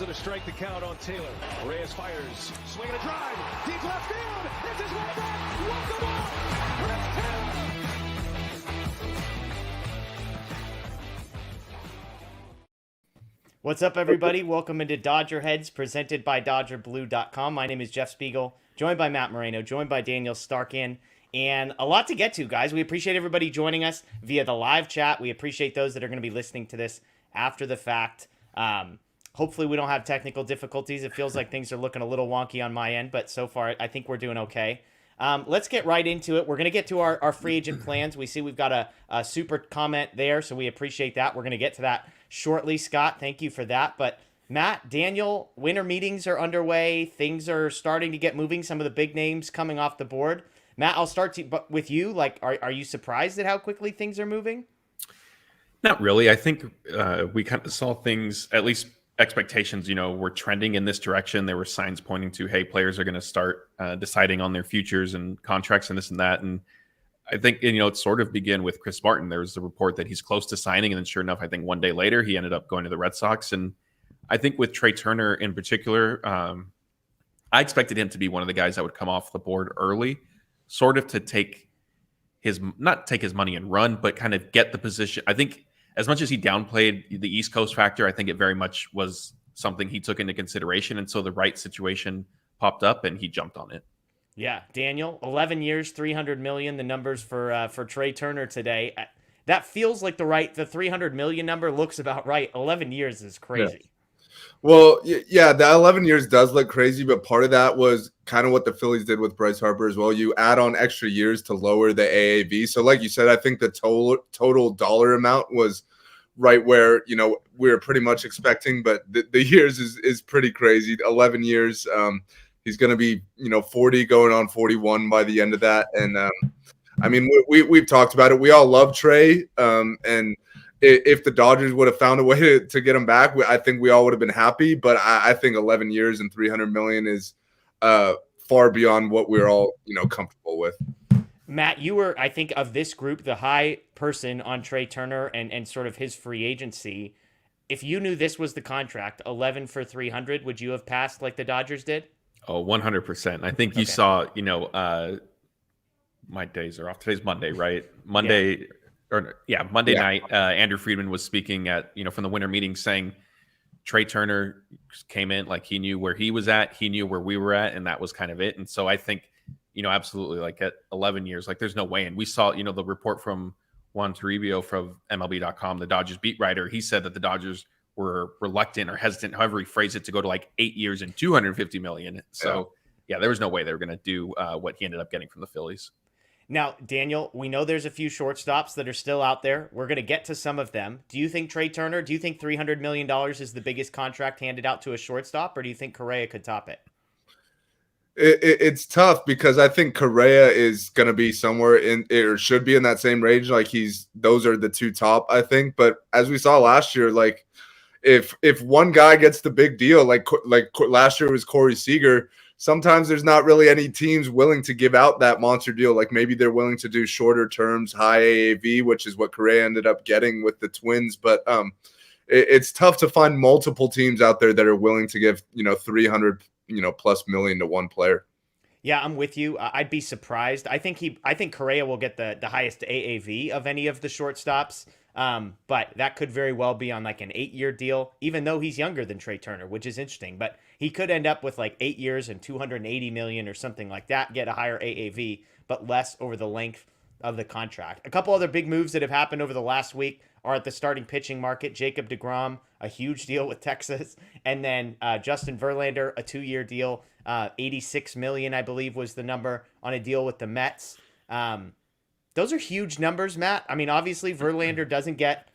to strike the count on Taylor. Reyes fires, swinging a drive, deep left field. It's his way back. Walk the ball. Chris Taylor. What's up, everybody? Welcome into DodgerHeads, presented by DodgerBlue.com. My name is Jeff Spiegel, joined by Matt Moreno, joined by Daniel Starkand, and a lot to get to, guys. We appreciate everybody joining us via the live chat. We appreciate those that are going to be listening to this after the fact. Hopefully we don't have technical difficulties. It feels like things are looking a little wonky on my end, but so far I think we're doing okay. Let's get right into it. We're going to get to our free agent plans. We see we've got a super comment there, so we appreciate that. We're going to get to that shortly. Scott, thank you for that. But Matt, Daniel, winter meetings are underway. Things are starting to get moving. Some of the big names coming off the board. Matt, I'll start with you. Like, are you surprised at how quickly things are moving? Not really. I think we kind of saw things, at least expectations, were trending in this direction. There were signs pointing to, hey, players are going to start deciding on their futures and contracts and this and that. And I think, it sort of began with Chris Martin. There was the report that he's close to signing. And then sure enough, I think one day later, he ended up going to the Red Sox. And I think with Trea Turner in particular, I expected him to be one of the guys that would come off the board early, sort of to not take his money and run, but kind of get the position. I think as much as he downplayed the East Coast factor, I think it very much was something he took into consideration. And so the right situation popped up and he jumped on it. Yeah. Daniel, 11 years, $300 million, the numbers for Trea Turner today. That feels like the $300 million number looks about right. 11 years is crazy. Yeah. Well, yeah, the 11 years does look crazy, but part of that was kind of what the Phillies did with Bryce Harper as well. You add on extra years to lower the AAV. So like you said, I think the total dollar amount was right where, we were pretty much expecting, but the years is pretty crazy. 11 years. He's going to be, 40 going on 41 by the end of that. And I mean, we've talked about it. We all love Trea, and if the Dodgers would have found a way to get him back, I think we all would have been happy. But I think 11 years and $300 million is far beyond what we're all, comfortable with. Matt, you were, I think, of this group, the high person on Trea Turner and sort of his free agency. If you knew this was the contract, 11 for 300, would you have passed like the Dodgers did? Oh, 100%. I think you saw, my days are off. Today's Monday, right? Monday night, Andrew Friedman was speaking at, from the winter meeting saying Trea Turner came in like he knew where he was at. He knew where we were at, and that was kind of it. And so I think, absolutely, like at 11 years, like there's no way. And we saw, the report from Juan Toribio from MLB.com, the Dodgers beat writer. He said that the Dodgers were reluctant or hesitant, however he phrased it, to go to like 8 years and $250 million. So yeah, there was no way they were going to do what he ended up getting from the Phillies. Now, Daniel, we know there's a few shortstops that are still out there. We're going to get to some of them. Do you think Trea Turner, do you think $300 million is the biggest contract handed out to a shortstop, or do you think Correa could top it? It's tough because I think Correa is going to be somewhere or should be in that same range. Like those are the two top, I think. But as we saw last year, like if one guy gets the big deal, like last year was Corey Seager, sometimes there's not really any teams willing to give out that monster deal. Like maybe they're willing to do shorter terms, high AAV, which is what Correa ended up getting with the Twins. But it's tough to find multiple teams out there that are willing to give, 300 plus million to one player. Yeah, I'm with you. I'd be surprised. I think Correa will get the highest AAV of any of the shortstops. But that could very well be on like an 8-year deal, even though he's younger than Trea Turner, which is interesting. But he could end up with like 8 years and $280 million or something like that, get a higher AAV, but less over the length of the contract. A couple other big moves that have happened over the last week are at the starting pitching market. Jacob deGrom, a huge deal with Texas, and then Justin Verlander, a 2-year deal, $86 million, I believe, was the number on a deal with the Mets. Those are huge numbers, Matt. I mean, obviously, Verlander doesn't get.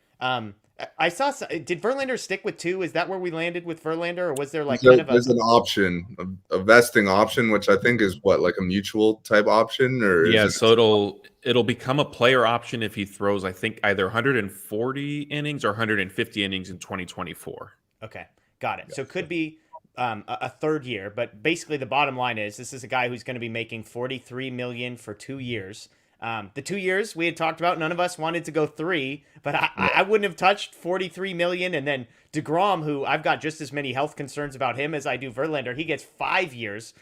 I saw. Did Verlander stick with 2? Is that where we landed with Verlander, or was there like there's an option, a vesting option, which I think is what, like a mutual type option, or so it'll become a player option if he throws, I think, either 140 innings or 150 innings in 2024. Okay, got it. Yeah, so it could be a 3rd year, but basically the bottom line is this is a guy who's going to be making $43 million for 2 years. The 2 years we had talked about, none of us wanted to go 3, but I wouldn't have touched 43 million. And then DeGrom, who I've got just as many health concerns about him as I do Verlander, he gets 5 years.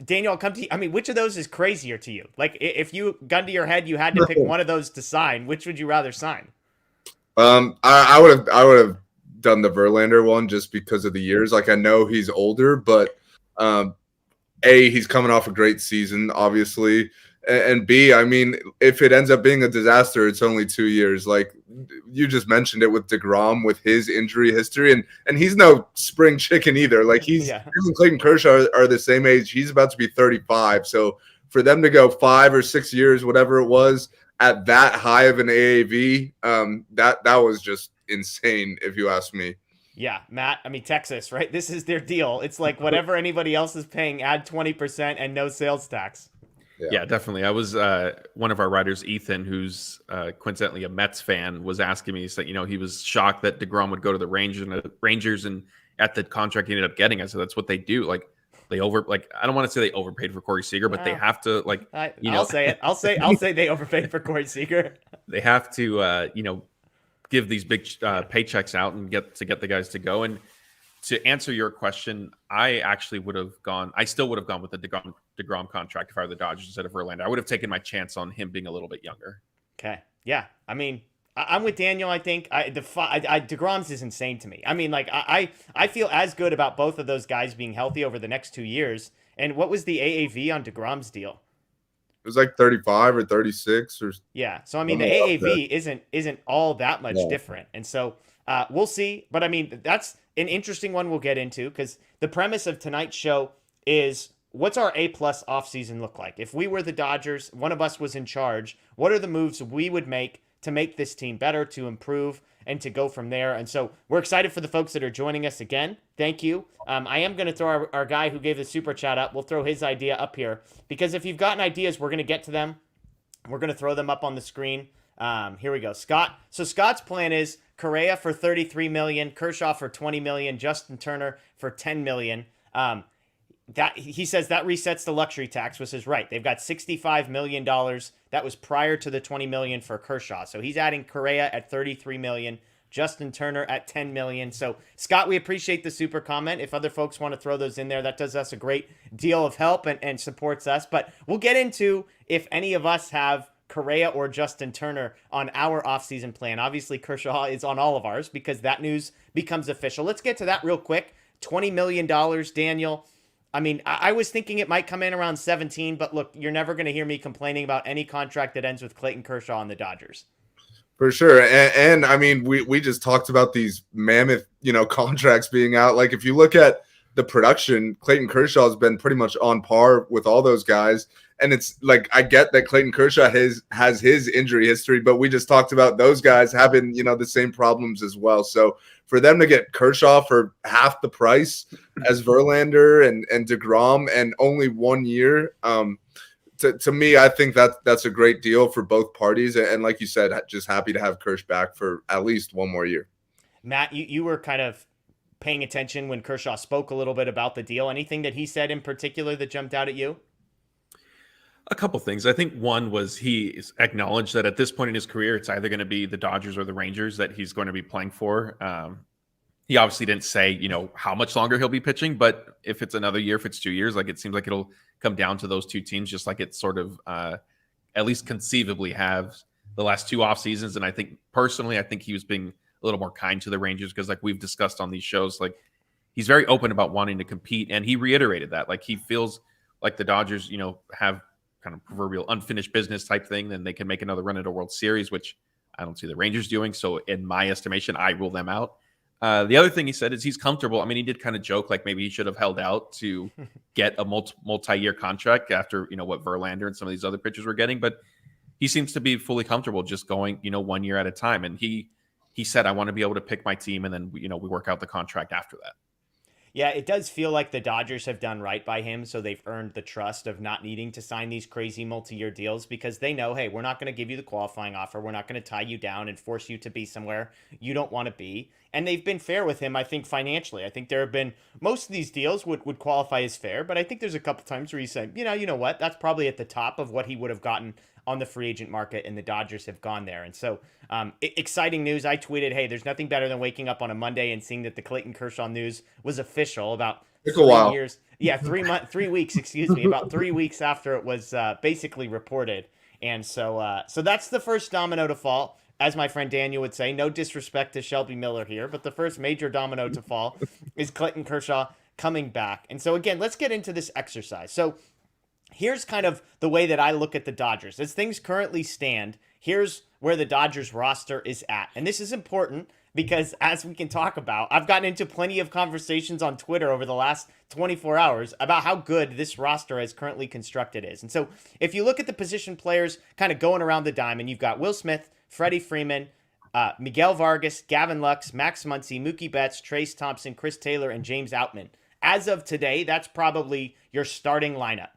Daniel, I'll come to you. I mean, which of those is crazier to you? Like, if you, gun to your head, you had to pick one of those to sign, which would you rather sign? I would have done the Verlander one just because of the years. Like, I know he's older, but he's coming off a great season, obviously. And B, I mean, if it ends up being a disaster, it's only 2 years. Like you just mentioned it with DeGrom, with his injury history, and he's no spring chicken either. Like him and Clayton Kershaw are the same age. He's about to be 35. So for them to go 5 or 6 years, whatever it was, at that high of an AAV, that was just insane, if you ask me. Yeah, Matt, I mean, Texas, right? This is their deal. It's like whatever anybody else is paying, add 20% and no sales tax. Yeah, definitely. I was one of our writers, Ethan, who's coincidentally a Mets fan, was asking me. He said, he was shocked that DeGrom would go to the Rangers and at the contract he ended up getting. I said, that's what they do. Like I don't want to say they overpaid for Corey Seager, but they have to I'll say it. I'll say they overpaid for Corey Seager. They have to give these big paychecks out and get the guys to go. And to answer your question, I actually still would have gone with the DeGrom contract if I were the Dodgers instead of Verlander. I would have taken my chance on him being a little bit younger. Okay. Yeah. I mean, I'm with Daniel. I think DeGrom's is insane to me. I mean, like I feel as good about both of those guys being healthy over the next 2 years. And what was the AAV on DeGrom's deal? It was like 35 or 36 or. Yeah. So, I mean, the AAV isn't all that much different. And so we'll see. But I mean, that's an interesting one we'll get into because the premise of tonight's show is what's our A+ offseason look like? If we were the Dodgers, one of us was in charge, what are the moves we would make to make this team better, to improve, and to go from there? And so we're excited for the folks that are joining us again. Thank you. I am going to throw our guy who gave the super chat up. We'll throw his idea up here because if you've gotten ideas, we're going to get to them. We're going to throw them up on the screen. Here we go. Scott. So Scott's plan is Correa for $33 million, Kershaw for $20 million, Justin Turner for $10 million. That he says that resets the luxury tax, which is right. They've got $65 million. That was prior to the $20 million for Kershaw. So he's adding Correa at $33 million, Justin Turner at $10 million. So Scott, we appreciate the super comment. If other folks want to throw those in there, that does us a great deal of help and supports us. But we'll get into if any of us have Correa or Justin Turner on our offseason plan. Obviously, Kershaw is on all of ours because that news becomes official. Let's get to that real quick. $20 million, Daniel. I mean, I was thinking it might come in around 17, but look, you're never going to hear me complaining about any contract that ends with Clayton Kershaw on the Dodgers. For sure. And I mean, we just talked about these mammoth, contracts being out. Like, if you look at the production, Clayton Kershaw has been pretty much on par with all those guys. And it's like, I get that Clayton Kershaw has his injury history, but we just talked about those guys having, the same problems as well. So for them to get Kershaw for half the price as Verlander and DeGrom and only 1 year, to me, I think that's a great deal for both parties. And like you said, just happy to have Kersh back for at least 1 more year. Matt, you were kind of paying attention when Kershaw spoke a little bit about the deal. Anything that he said in particular that jumped out at you? A couple things. I think one was he acknowledged that at this point in his career, it's either going to be the Dodgers or the Rangers that he's going to be playing for. He obviously didn't say, how much longer he'll be pitching, but if it's another year, if it's 2 years, like it seems like it'll come down to those two teams, just like it sort of at least conceivably have the last 2 off seasons. And I think personally, he was being a little more kind to the Rangers because like we've discussed on these shows, like he's very open about wanting to compete. And he reiterated that like he feels like the Dodgers, have kind of proverbial unfinished business type thing, then they can make another run at a World Series, which I don't see the Rangers doing. So in my estimation, I rule them out. The other thing he said is he's comfortable. I mean, he did kind of joke like maybe he should have held out to get a multi-year contract after, what Verlander and some of these other pitchers were getting, but he seems to be fully comfortable just going, 1 year at a time. And he said, I want to be able to pick my team and then, we work out the contract after that. Yeah, it does feel like the Dodgers have done right by him, so they've earned the trust of not needing to sign these crazy multi-year deals because they know, hey, we're not going to give you the qualifying offer. We're not going to tie you down and force you to be somewhere you don't want to be. And they've been fair with him, I think, financially. I think there have been, most of these deals would qualify as fair, but I think there's a couple times where you say, you know what, that's probably at the top of what he would have gotten on the free agent market, and the Dodgers have gone there. And so exciting news. I tweeted, hey, there's nothing better than waking up on a Monday and seeing that the Clayton Kershaw news was official about Took a while. years. Yeah, 3 weeks, excuse me, about 3 weeks after it was basically reported. And so that's the first domino to fall. As my friend Daniel would say, no disrespect to Shelby Miller here, but the first major domino to fall is Clayton Kershaw coming back. And so again, let's get into this exercise. So here's kind of the way that I look at the Dodgers. As things currently stand, here's where the Dodgers roster is at. And this is important because, as we can talk about, I've gotten into plenty of conversations on Twitter over the last 24 hours about how good this roster as currently constructed is. And so if you look at the position players kind of going around the diamond, you've got Will Smith, Freddie Freeman, Miguel Vargas, Gavin Lux, Max Muncy, Mookie Betts, Trace Thompson, Chris Taylor, and James Outman. As of today, that's probably your starting lineup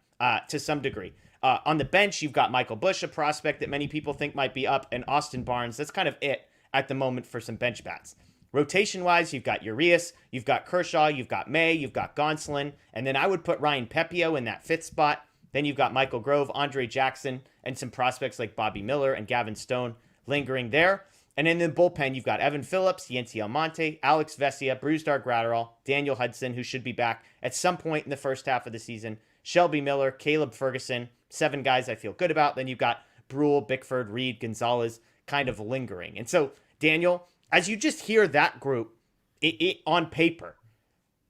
to some degree. On the bench, you've got Michael Busch, a prospect that many people think might be up, and Austin Barnes. That's kind of it at the moment for some bench bats. Rotation-wise, you've got Urias, you've got Kershaw, you've got May, you've got Gonsolin, and then I would put Ryan Pepio in that fifth spot. Then you've got Michael Grove, Andre Jackson, and some prospects like Bobby Miller and Gavin Stone lingering there. And in the bullpen, you've got Evan Phillips, Yency Almonte, Alex Vesia, Brusdar Graterol, Daniel Hudson, who should be back at some point in the first half of the season, Shelby Miller, Caleb Ferguson, 7 guys I feel good about. Then you've got Brule, Bickford, Reed, Gonzalez kind of lingering. And so, Daniel, as you just hear that group on paper,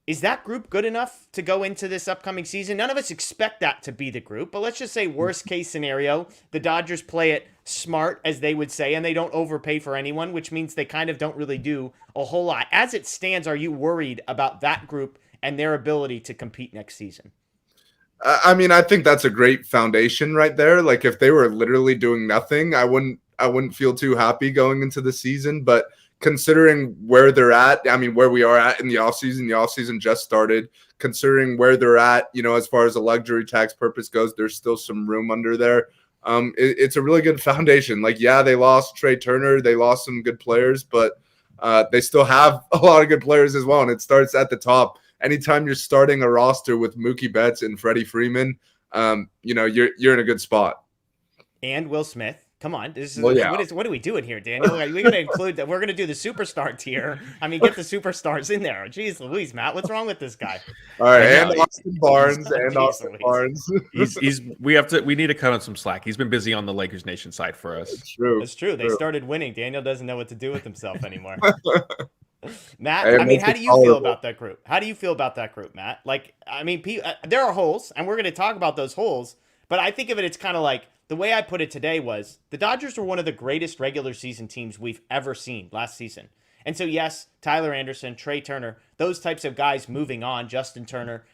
is that group good enough to go into this upcoming season? None of us expect that to be the group, but let's just say worst case scenario, the Dodgers play it smart, as they would say, and they don't overpay for anyone, which means they kind of don't really do a whole lot. As it stands, are you worried about that group and their ability to compete next season? I mean, I think that's a great foundation right there. Like if they were literally doing nothing, I wouldn't feel too happy going into the season, but considering where they're at, I mean, where we are at in the offseason just started, considering where they're at, as far as a luxury tax purpose goes, there's still some room under there. It's a really good foundation. Like, yeah, they lost Trea Turner. They lost some good players, but they still have a lot of good players as well. And it starts at the top. Anytime you're starting a roster with Mookie Betts and Freddie Freeman, you're in a good spot. And Will Smith. Come on. Well, yeah. What are we doing here, Daniel? We're going to include that. We're going to do the superstar tier. I mean, get the superstars in there. Jeez Louise, Matt. What's wrong with this guy? All right. And Austin Barnes. We need to cut on some slack. He's been busy on the Lakers Nation side for us. It's true. They started winning. Daniel doesn't know what to do with himself anymore. Matt, I mean, how do you feel about that group? Matt? Like, I mean, there are holes, and we're going to talk about those holes, but I think of it, it's kind of like, the way I put it today was, the Dodgers were one of the greatest regular season teams we've ever seen last season. And so, yes, Tyler Anderson, Trea Turner, those types of guys moving on, Justin Turner,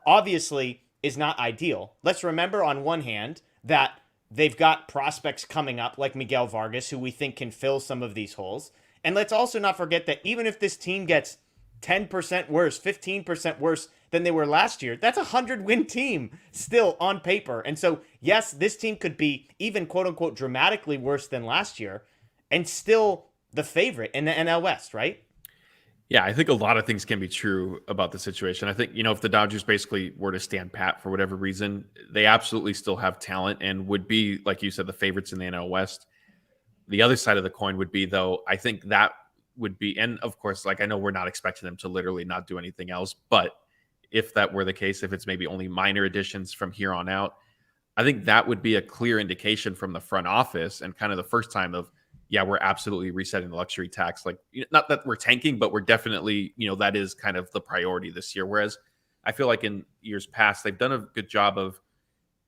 obviously is not ideal. Let's remember on one hand that they've got prospects coming up like Miguel Vargas, who we think can fill some of these holes. And let's also not forget that even if this team gets 10% worse, 15% worse than they were last year, that's a 100-win team still on paper. And so, yes, this team could be even quote-unquote dramatically worse than last year and still the favorite in the NL West, right? Yeah, I think a lot of things can be true about the situation. I think, if the Dodgers basically were to stand pat for whatever reason, they absolutely still have talent and would be, like you said, the favorites in the NL West. The other side of the coin would be, though, I think that would be, and of course, like I know we're not expecting them to literally not do anything else, but if that were the case, if it's maybe only minor additions from here on out, I think that would be a clear indication from the front office and kind of the first time of, yeah, we're absolutely resetting the luxury tax. Like, not that we're tanking, but we're definitely, that is kind of the priority this year. Whereas I feel like in years past, they've done a good job of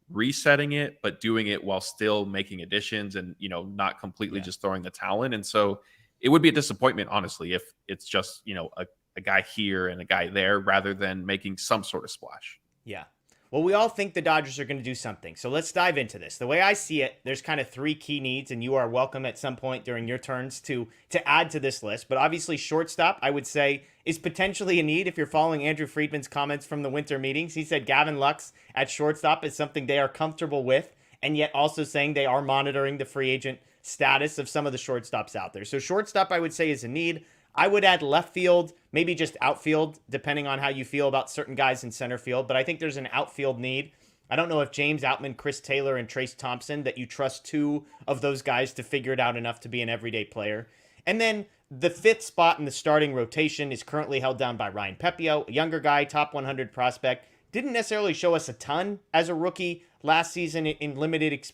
resetting it, but doing it while still making additions and, not completely just throwing the towel in. And so it would be a disappointment, honestly, if it's just, a guy here and a guy there rather than making some sort of splash. Yeah. Well, we all think the Dodgers are going to do something. So let's dive into this. The way I see it, there's kind of 3 key needs, and you are welcome at some point during your turns to add to this list. But obviously, shortstop, I would say, is potentially a need if you're following Andrew Friedman's comments from the winter meetings. He said Gavin Lux at shortstop is something they are comfortable with, and yet also saying they are monitoring the free agent status of some of the shortstops out there. So shortstop, I would say, is a need. I would add left field, maybe just outfield, depending on how you feel about certain guys in center field. But I think there's an outfield need. I don't know if James Outman, Chris Taylor, and Trace Thompson, that you trust 2 of those guys to figure it out enough to be an everyday player. And then the 5th spot in the starting rotation is currently held down by Ryan Pepio, a younger guy, top 100 prospect. Didn't necessarily show us a ton as a rookie last season in limited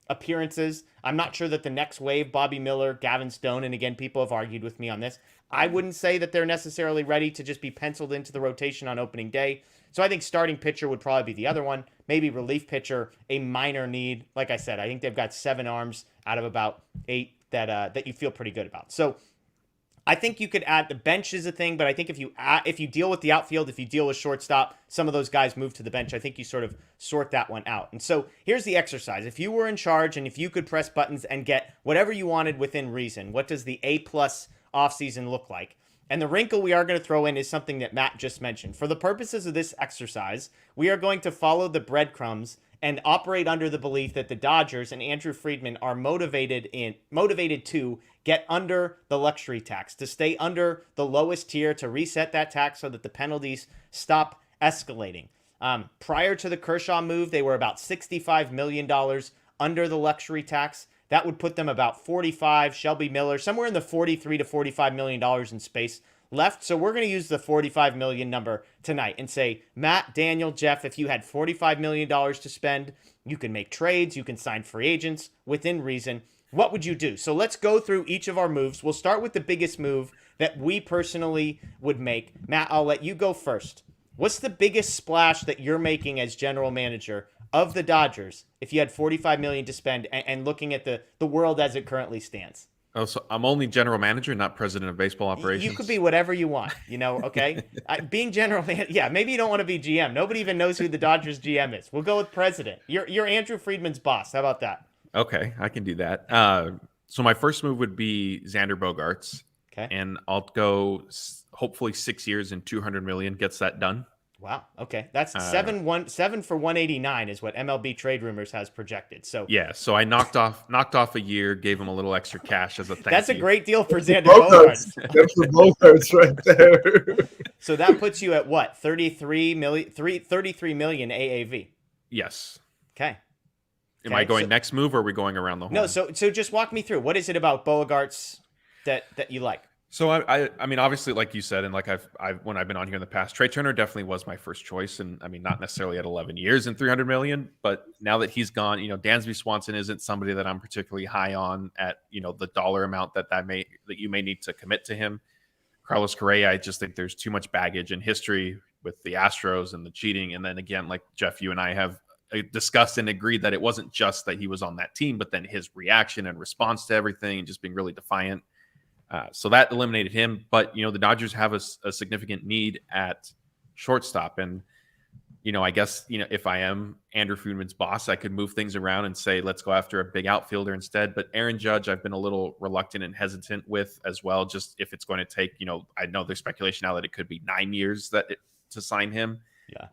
appearances. I'm not sure that the next wave, Bobby Miller, Gavin Stone, and again, people have argued with me on this. I wouldn't say that they're necessarily ready to just be penciled into the rotation on opening day. So I think starting pitcher would probably be the other one. Maybe relief pitcher, a minor need. Like I said, I think they've got 7 arms out of about 8 that you feel pretty good about. So I think you could add, the bench is a thing, but I think if you deal with the outfield, if you deal with shortstop, some of those guys move to the bench. I think you sort of sort that one out. And so here's the exercise. If you were in charge and if you could press buttons and get whatever you wanted within reason, what does the A+ offseason look like? And the wrinkle we are going to throw in is something that Matt just mentioned. For the purposes of this exercise, we are going to follow the breadcrumbs and operate under the belief that the Dodgers and Andrew Friedman are motivated to get under the luxury tax, to stay under the lowest tier, to reset that tax so that the penalties stop escalating. Prior to the Kershaw move, they were about $65 million under the luxury tax. That would put them about 45, Shelby Miller, somewhere in the $43 to $45 million in space left. So we're going to use the 45 million number tonight and say, Matt, Daniel, Jeff, if you had $45 million to spend, you can make trades, you can sign free agents within reason. What would you do? So let's go through each of our moves. We'll start with the biggest move that we personally would make. Matt, I'll let you go first. What's the biggest splash that you're making as general manager of the Dodgers if you had $45 million to spend and looking at the world as it currently stands? Oh, so I'm only general manager, not president of baseball operations. You could be whatever you want, okay? Being general manager, yeah, maybe you don't want to be GM. Nobody even knows who the Dodgers GM is. We'll go with president. You're Andrew Friedman's boss. How about that? Okay, I can do that. So my first move would be Xander Bogaerts. Okay. And I'll go hopefully 6 years and $200 million gets that done. Wow. Okay. That's 7 for 189 is what MLB Trade Rumors has projected. So yeah. So I knocked off a year, gave him a little extra cash as a thank you. That's a great deal for Xander Bogaerts. That's the Bogaerts right there. So that puts you at what? 33 million AAV. Yes. Okay. Am I going next move or are we going around the horn? No. So just walk me through. What is it about Bogaerts that you like? So I mean, obviously, like you said, and like when I've been on here in the past, Trea Turner definitely was my first choice, and I mean, not necessarily at 11 years and 300 million, but now that he's gone, Dansby Swanson isn't somebody that I'm particularly high on at the dollar amount that you may need to commit to him. Carlos Correa, I just think there's too much baggage and history with the Astros and the cheating, and then again, like Jeff, you and I have discussed and agreed that it wasn't just that he was on that team, but then his reaction and response to everything and just being really defiant. So that eliminated him. But, the Dodgers have a significant need at shortstop. And, I guess, if I am Andrew Friedman's boss, I could move things around and say, let's go after a big outfielder instead. But Aaron Judge, I've been a little reluctant and hesitant with as well, just if it's going to take, I know there's speculation now that it could be 9 years to sign him.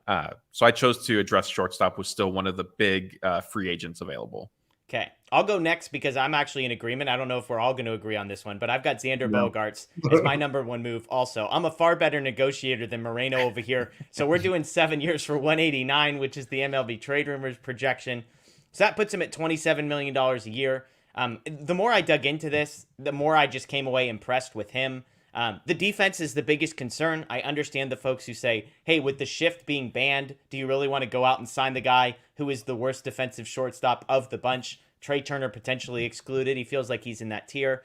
Yeah. So I chose to address shortstop was still one of the big free agents available. Okay, I'll go next because I'm actually in agreement. I don't know if we're all going to agree on this one, but I've got Xander Bogaerts as my number one move also. I'm a far better negotiator than Moreno over here. So we're doing 7 years for 189, which is the MLB Trade Rumors projection. So that puts him at $27 million a year. The more I dug into this, the more I just came away impressed with him. The defense is the biggest concern. I understand the folks who say, hey, with the shift being banned, do you really want to go out and sign the guy who is the worst defensive shortstop of the bunch? Trea Turner potentially excluded. He feels like he's in that tier.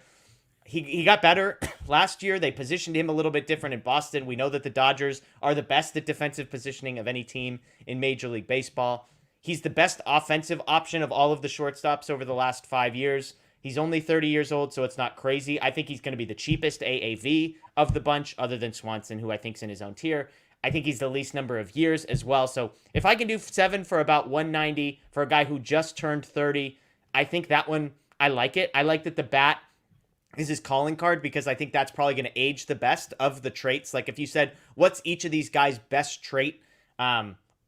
He got better last year. They positioned him a little bit different in Boston. We know that the Dodgers are the best at defensive positioning of any team in Major League Baseball. He's the best offensive option of all of the shortstops over the last 5 years. He's only 30 years old, so it's not crazy. I think he's going to be the cheapest AAV of the bunch other than Swanson, who I think is in his own tier. I think he's the least number of years as well. So if I can do 7 for about 190 for a guy who just turned 30, I think that one, I like it. I like that the bat is his calling card because I think that's probably going to age the best of the traits. Like if you said, what's each of these guys' best trait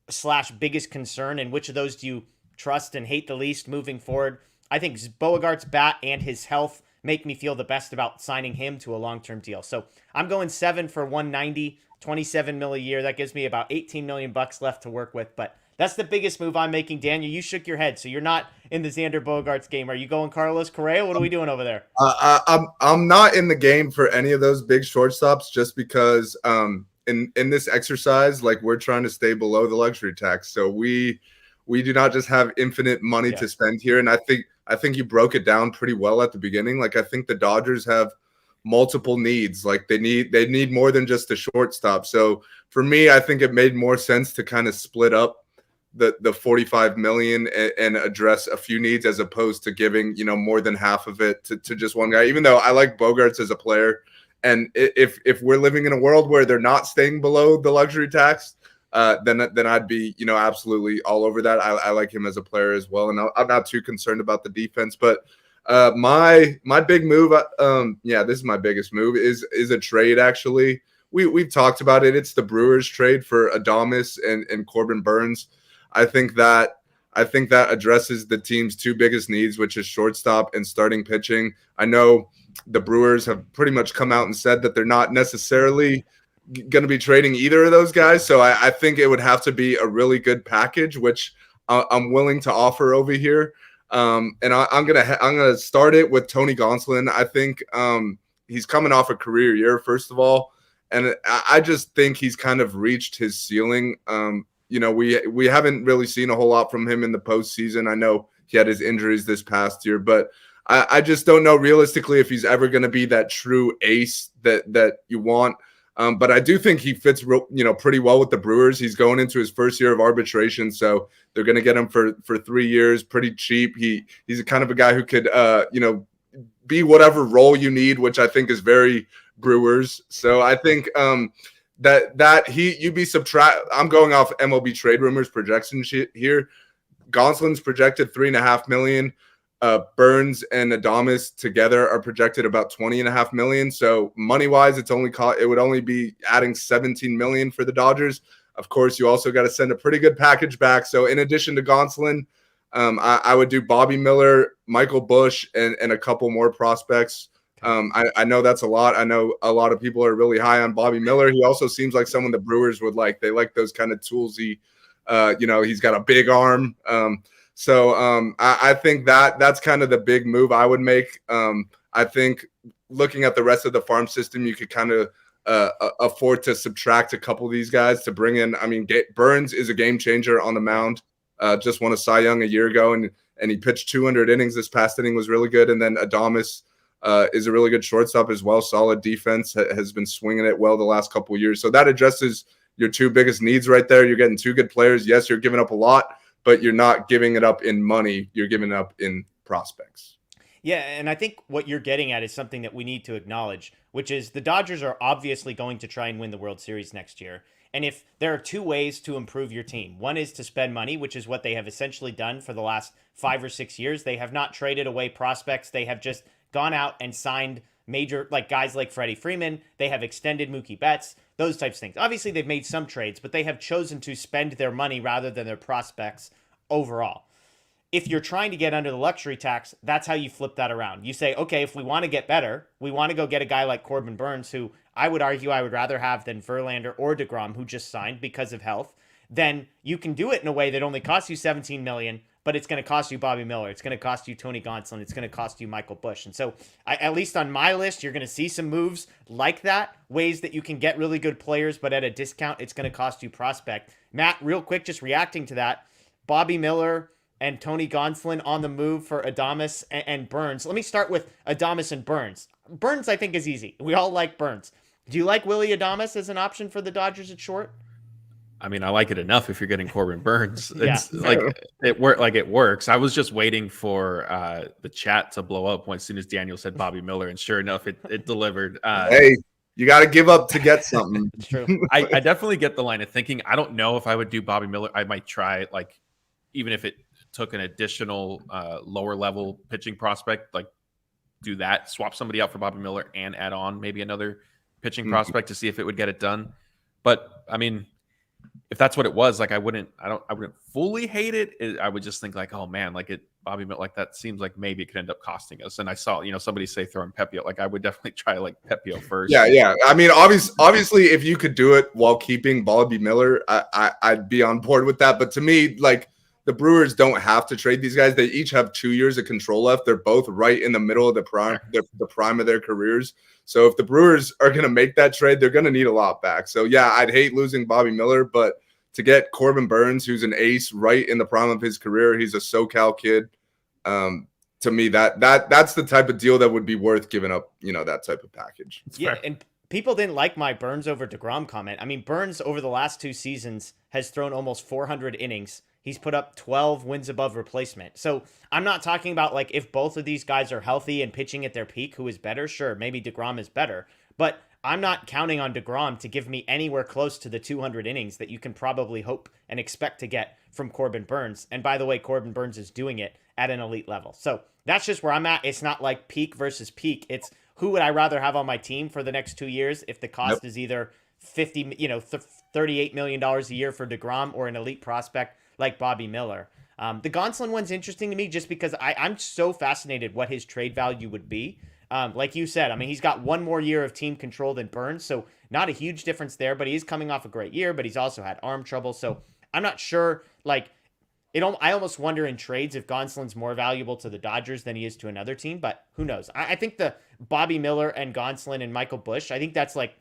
slash biggest concern, and which of those do you trust and hate the least moving forward? I think Beauregard's bat and his health make me feel the best about signing him to a long-term deal. So I'm going 7 for 190, 27 mil a year. That gives me about 18 million bucks left to work with, but that's the biggest move I'm making. Daniel, you shook your head, so you're not in the Xander Bogaerts game. Are you going Carlos Correa? What are we doing over there? I'm not in the game for any of those big shortstops just because in this exercise, like we're trying to stay below the luxury tax. So we do not just have infinite money to spend here. And I think you broke it down pretty well at the beginning. Like I think the Dodgers have multiple needs. Like they need more than just a shortstop. So for me, I think it made more sense to kind of split up the 45 million and address a few needs as opposed to giving, more than half of it to just one guy, even though I like Bogaerts as a player. And if we're living in a world where they're not staying below the luxury tax, then I'd be, absolutely all over that. I like him as a player as well. And I'm not too concerned about the defense, but my big move, this is my biggest move is a trade. Actually, we've talked about it. It's the Brewers trade for Adames and Corbin Burns. I think that addresses the team's two biggest needs, which is shortstop and starting pitching. I know the Brewers have pretty much come out and said that they're not necessarily going to be trading either of those guys. So I think it would have to be a really good package, which I'm willing to offer over here. And I'm gonna start it with Tony Gonsolin. I think he's coming off a career year, first of all, and I just think he's kind of reached his ceiling. We haven't really seen a whole lot from him in the postseason. I know he had his injuries this past year, but I just don't know realistically if he's ever going to be that true ace that you want. But I do think he fits, pretty well with the Brewers. He's going into his first year of arbitration, so they're going to get him for 3 years, pretty cheap. He's a kind of a guy who could, be whatever role you need, which I think is very Brewers. So I think you'd be I'm going off MLB Trade Rumors projection sheet here. Gonsolin's projected $3.5 million. Burns and Adames together are projected about $20.5 million. So money wise, it would only be adding $17 million for the Dodgers. Of course, you also got to send a pretty good package back. So in addition to Gonsolin, I would do Bobby Miller, Michael Busch, and a couple more prospects. I know that's a lot. I know a lot of people are really high on Bobby Miller. He also seems like someone the Brewers would like. They like those kind of toolsy, he's got a big arm. So I think that's kind of the big move I would make. I think looking at the rest of the farm system, you could kind of afford to subtract a couple of these guys to bring in. I mean, Burns is a game changer on the mound. Just won a Cy Young a year ago, and he pitched 200 innings. This past inning was really good. And then Adames is a really good shortstop as well. Solid defense, has been swinging it well the last couple of years. So that addresses your two biggest needs right there. You're getting two good players. Yes, you're giving up a lot, but you're not giving it up in money. You're giving it up in prospects. Yeah, and I think what you're getting at is something that we need to acknowledge, which is the Dodgers are obviously going to try and win the World Series next year. And if there are two ways to improve your team, one is to spend money, which is what they have essentially done for the last 5 or 6 years. They have not traded away prospects. They have just gone out and signed major, like guys like Freddie Freeman. They have extended Mookie Betts, those types of things. Obviously, they've made some trades, but they have chosen to spend their money rather than their prospects overall. If you're trying to get under the luxury tax, that's how you flip that around. You say, okay, if we want to get better, we want to go get a guy like Corbin Burns, who I would argue I would rather have than Verlander or DeGrom, who just signed because of health. Then you can do it in a way that only costs you $17 million, but it's going to cost you Bobby Miller. It's going to cost you Tony Gonsolin. It's going to cost you Michael Busch. And so at least on my list, you're going to see some moves like that, ways that you can get really good players, but at a discount, it's going to cost you prospect. Matt, real quick, just reacting to that, Bobby Miller and Tony Gonsolin on the move for Adames and Burns. Let me start with Adames and Burns. Burns, I think, is easy. We all like Burns. Do you like Willy Adames as an option for the Dodgers at short? I mean, I like it enough if you're getting Corbin Burns. It's Yeah. like it works. I was just waiting for the chat to blow up as soon as Daniel said Bobby Miller, and sure enough, it delivered. Hey, You got to give up to get something. It's true. I definitely get the line of thinking. I don't know if I would do Bobby Miller. I might try it, like, even if it took an additional lower level pitching prospect, like do that, swap somebody out for Bobby Miller and add on maybe another pitching prospect to see if it would get it done. But I mean, if that's what it was, like I wouldn't fully hate it. I would just think like, oh man, like Bobby Miller, like that seems like maybe it could end up costing us. And I saw, somebody say throwing Pepio. Like I would definitely try like Pepio first. Yeah. I mean, obviously, if you could do it while keeping Bobby Miller, I'd be on board with that. But to me, like the Brewers don't have to trade these guys. They each have 2 years of control left. They're both right in the middle of the prime of their careers. So if the Brewers are going to make that trade, they're going to need a lot back. So yeah, I'd hate losing Bobby Miller, but to get Corbin Burns, who's an ace right in the prime of his career, he's a SoCal kid. To me, that's the type of deal that would be worth giving up, that type of package. Yeah, and people didn't like my Burns over DeGrom comment. I mean, Burns over the last 2 seasons has thrown almost 400 innings. He's put up 12 wins above replacement. So I'm not talking about like if both of these guys are healthy and pitching at their peak, who is better? Sure, maybe DeGrom is better. But I'm not counting on DeGrom to give me anywhere close to the 200 innings that you can probably hope and expect to get from Corbin Burns. And by the way, Corbin Burns is doing it at an elite level. So that's just where I'm at. It's not like peak versus peak. It's who would I rather have on my team for the next 2 years if the cost is either $38 million a year for DeGrom or an elite prospect like Bobby Miller. The Gonsolin one's interesting to me just because I'm so fascinated what his trade value would be. Like you said, I mean, he's got 1 more year of team control than Burns, so not a huge difference there, but he's coming off a great year, but he's also had arm trouble. So I'm not sure, like, I almost wonder in trades if Gonsolin's more valuable to the Dodgers than he is to another team, but who knows? I think the Bobby Miller and Gonsolin and Michael Busch, I think that's like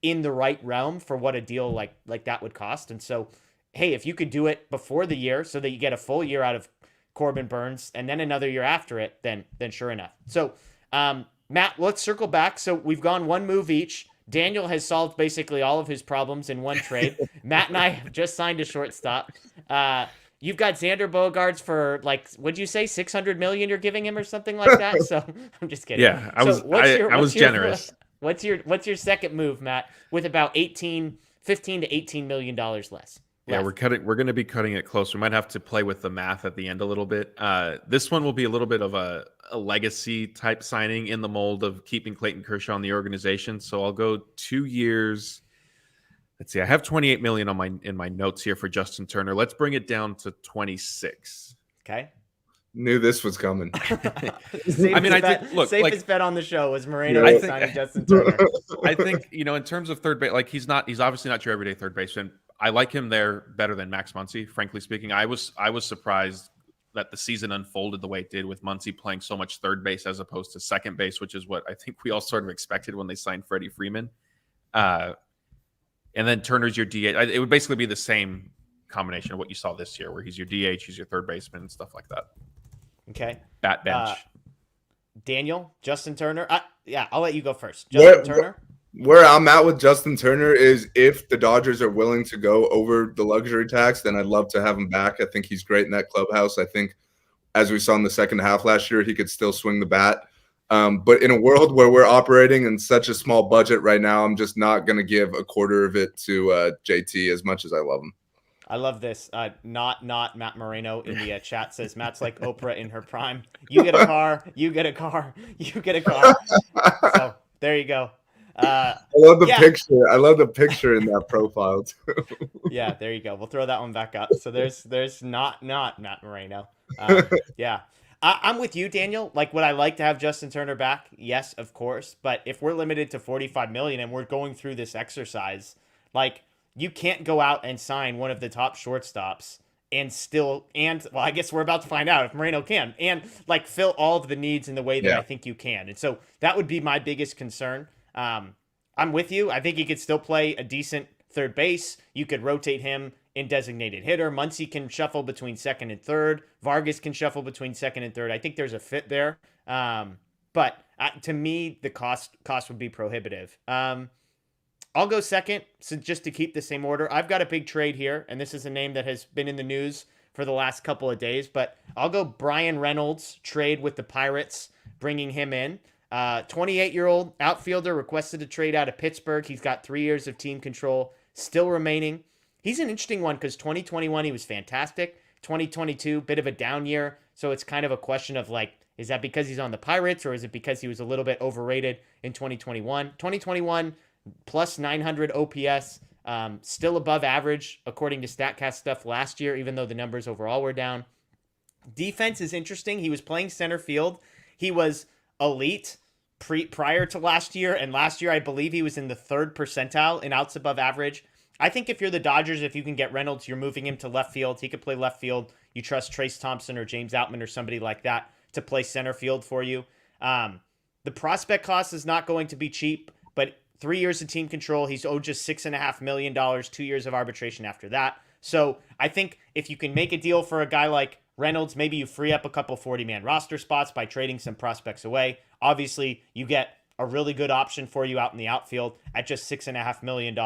in the right realm for what a deal like that would cost. And so, hey, if you could do it before the year so that you get a full year out of Corbin Burns and then another year after it, then sure enough. So, Matt, let's circle back. So we've gone 1 move each. Daniel has solved basically all of his problems in 1 trade. Matt and I have just signed a shortstop. You've got Xander Bogaerts for like, what'd you say, $600 million you're giving him or something like that? So I'm just kidding. Yeah, I was generous. What's your second move, Matt? With about $15 to $18 million less. Yeah, we're going to be cutting it close. We might have to play with the math at the end a little bit. This one will be a little bit of a legacy type signing in the mold of keeping Clayton Kershaw in the organization. So I'll go 2 years. Let's see. I have $28 million in my notes here for Justin Turner. Let's bring it down to 26. Okay. Knew this was coming. Safest bet on the show was Moreno signing Justin Turner. I think, in terms of third base, like he's obviously not your everyday third baseman. I like him there better than Max Muncy, frankly speaking. I was surprised that the season unfolded the way it did with Muncy playing so much third base as opposed to second base, which is what I think we all sort of expected when they signed Freddie Freeman. And then Turner's your DH. It would basically be the same combination of what you saw this year, where he's your DH, he's your third baseman, and stuff like that. Okay. Bat bench. Daniel, Justin Turner. I'll let you go first. Justin Turner. Where I'm at with Justin Turner is if the Dodgers are willing to go over the luxury tax, then I'd love to have him back. I think he's great in that clubhouse. I think, as we saw in the second half last year, he could still swing the bat. But in a world where we're operating in such a small budget right now, I'm just not going to give a quarter of it to JT as much as I love him. I love this. Not Matt Moreno in the chat says Matt's like Oprah in her prime. You get a car, you get a car, you get a car. So there you go. I love the picture. I love the picture in that profile too. Yeah, there you go. We'll throw that one back up. So there's not Matt Moreno. Yeah. I'm with you, Daniel. Like, would I like to have Justin Turner back? Yes, of course. But if we're limited to $45 million and we're going through this exercise, like, you can't go out and sign one of the top shortstops I guess we're about to find out if Moreno can, and like fill all of the needs in the way that I think you can. And so that would be my biggest concern. I'm with you. I think he could still play a decent third base. You could rotate him in designated hitter. Muncy can shuffle between second and third. Vargas can shuffle between second and third. I think there's a fit there. But to me, the cost would be prohibitive. I'll go second, so just to keep the same order. I've got a big trade here, and this is a name that has been in the news for the last couple of days, but I'll go Brian Reynolds trade with the Pirates, bringing him in. 28-year-old outfielder requested a trade out of Pittsburgh. He's got 3 years of team control still remaining. He's an interesting one because 2021 he was fantastic. 2022, bit of a down year. So it's kind of a question of like, is that because he's on the Pirates or is it because he was a little bit overrated in 2021? 2021 plus 900 OPS, still above average according to StatCast stuff last year, even though the numbers overall were down. Defense is interesting. He was playing center field. He was elite prior to last year, and last year I believe he was in the 3rd percentile in outs above average. I think if you're the Dodgers, if you can get Reynolds, you're moving him to left field. He could play left field. You trust Trace Thompson or James Outman or somebody like that to play center field for you. The prospect cost is not going to be cheap, but 3 years of team control, he's owed just $6.5 million, 2 years of arbitration after that. So I think if you can make a deal for a guy like Reynolds, maybe you free up a couple 40-man roster spots by trading some prospects away. Obviously, you get a really good option for you out in the outfield at just $6.5 million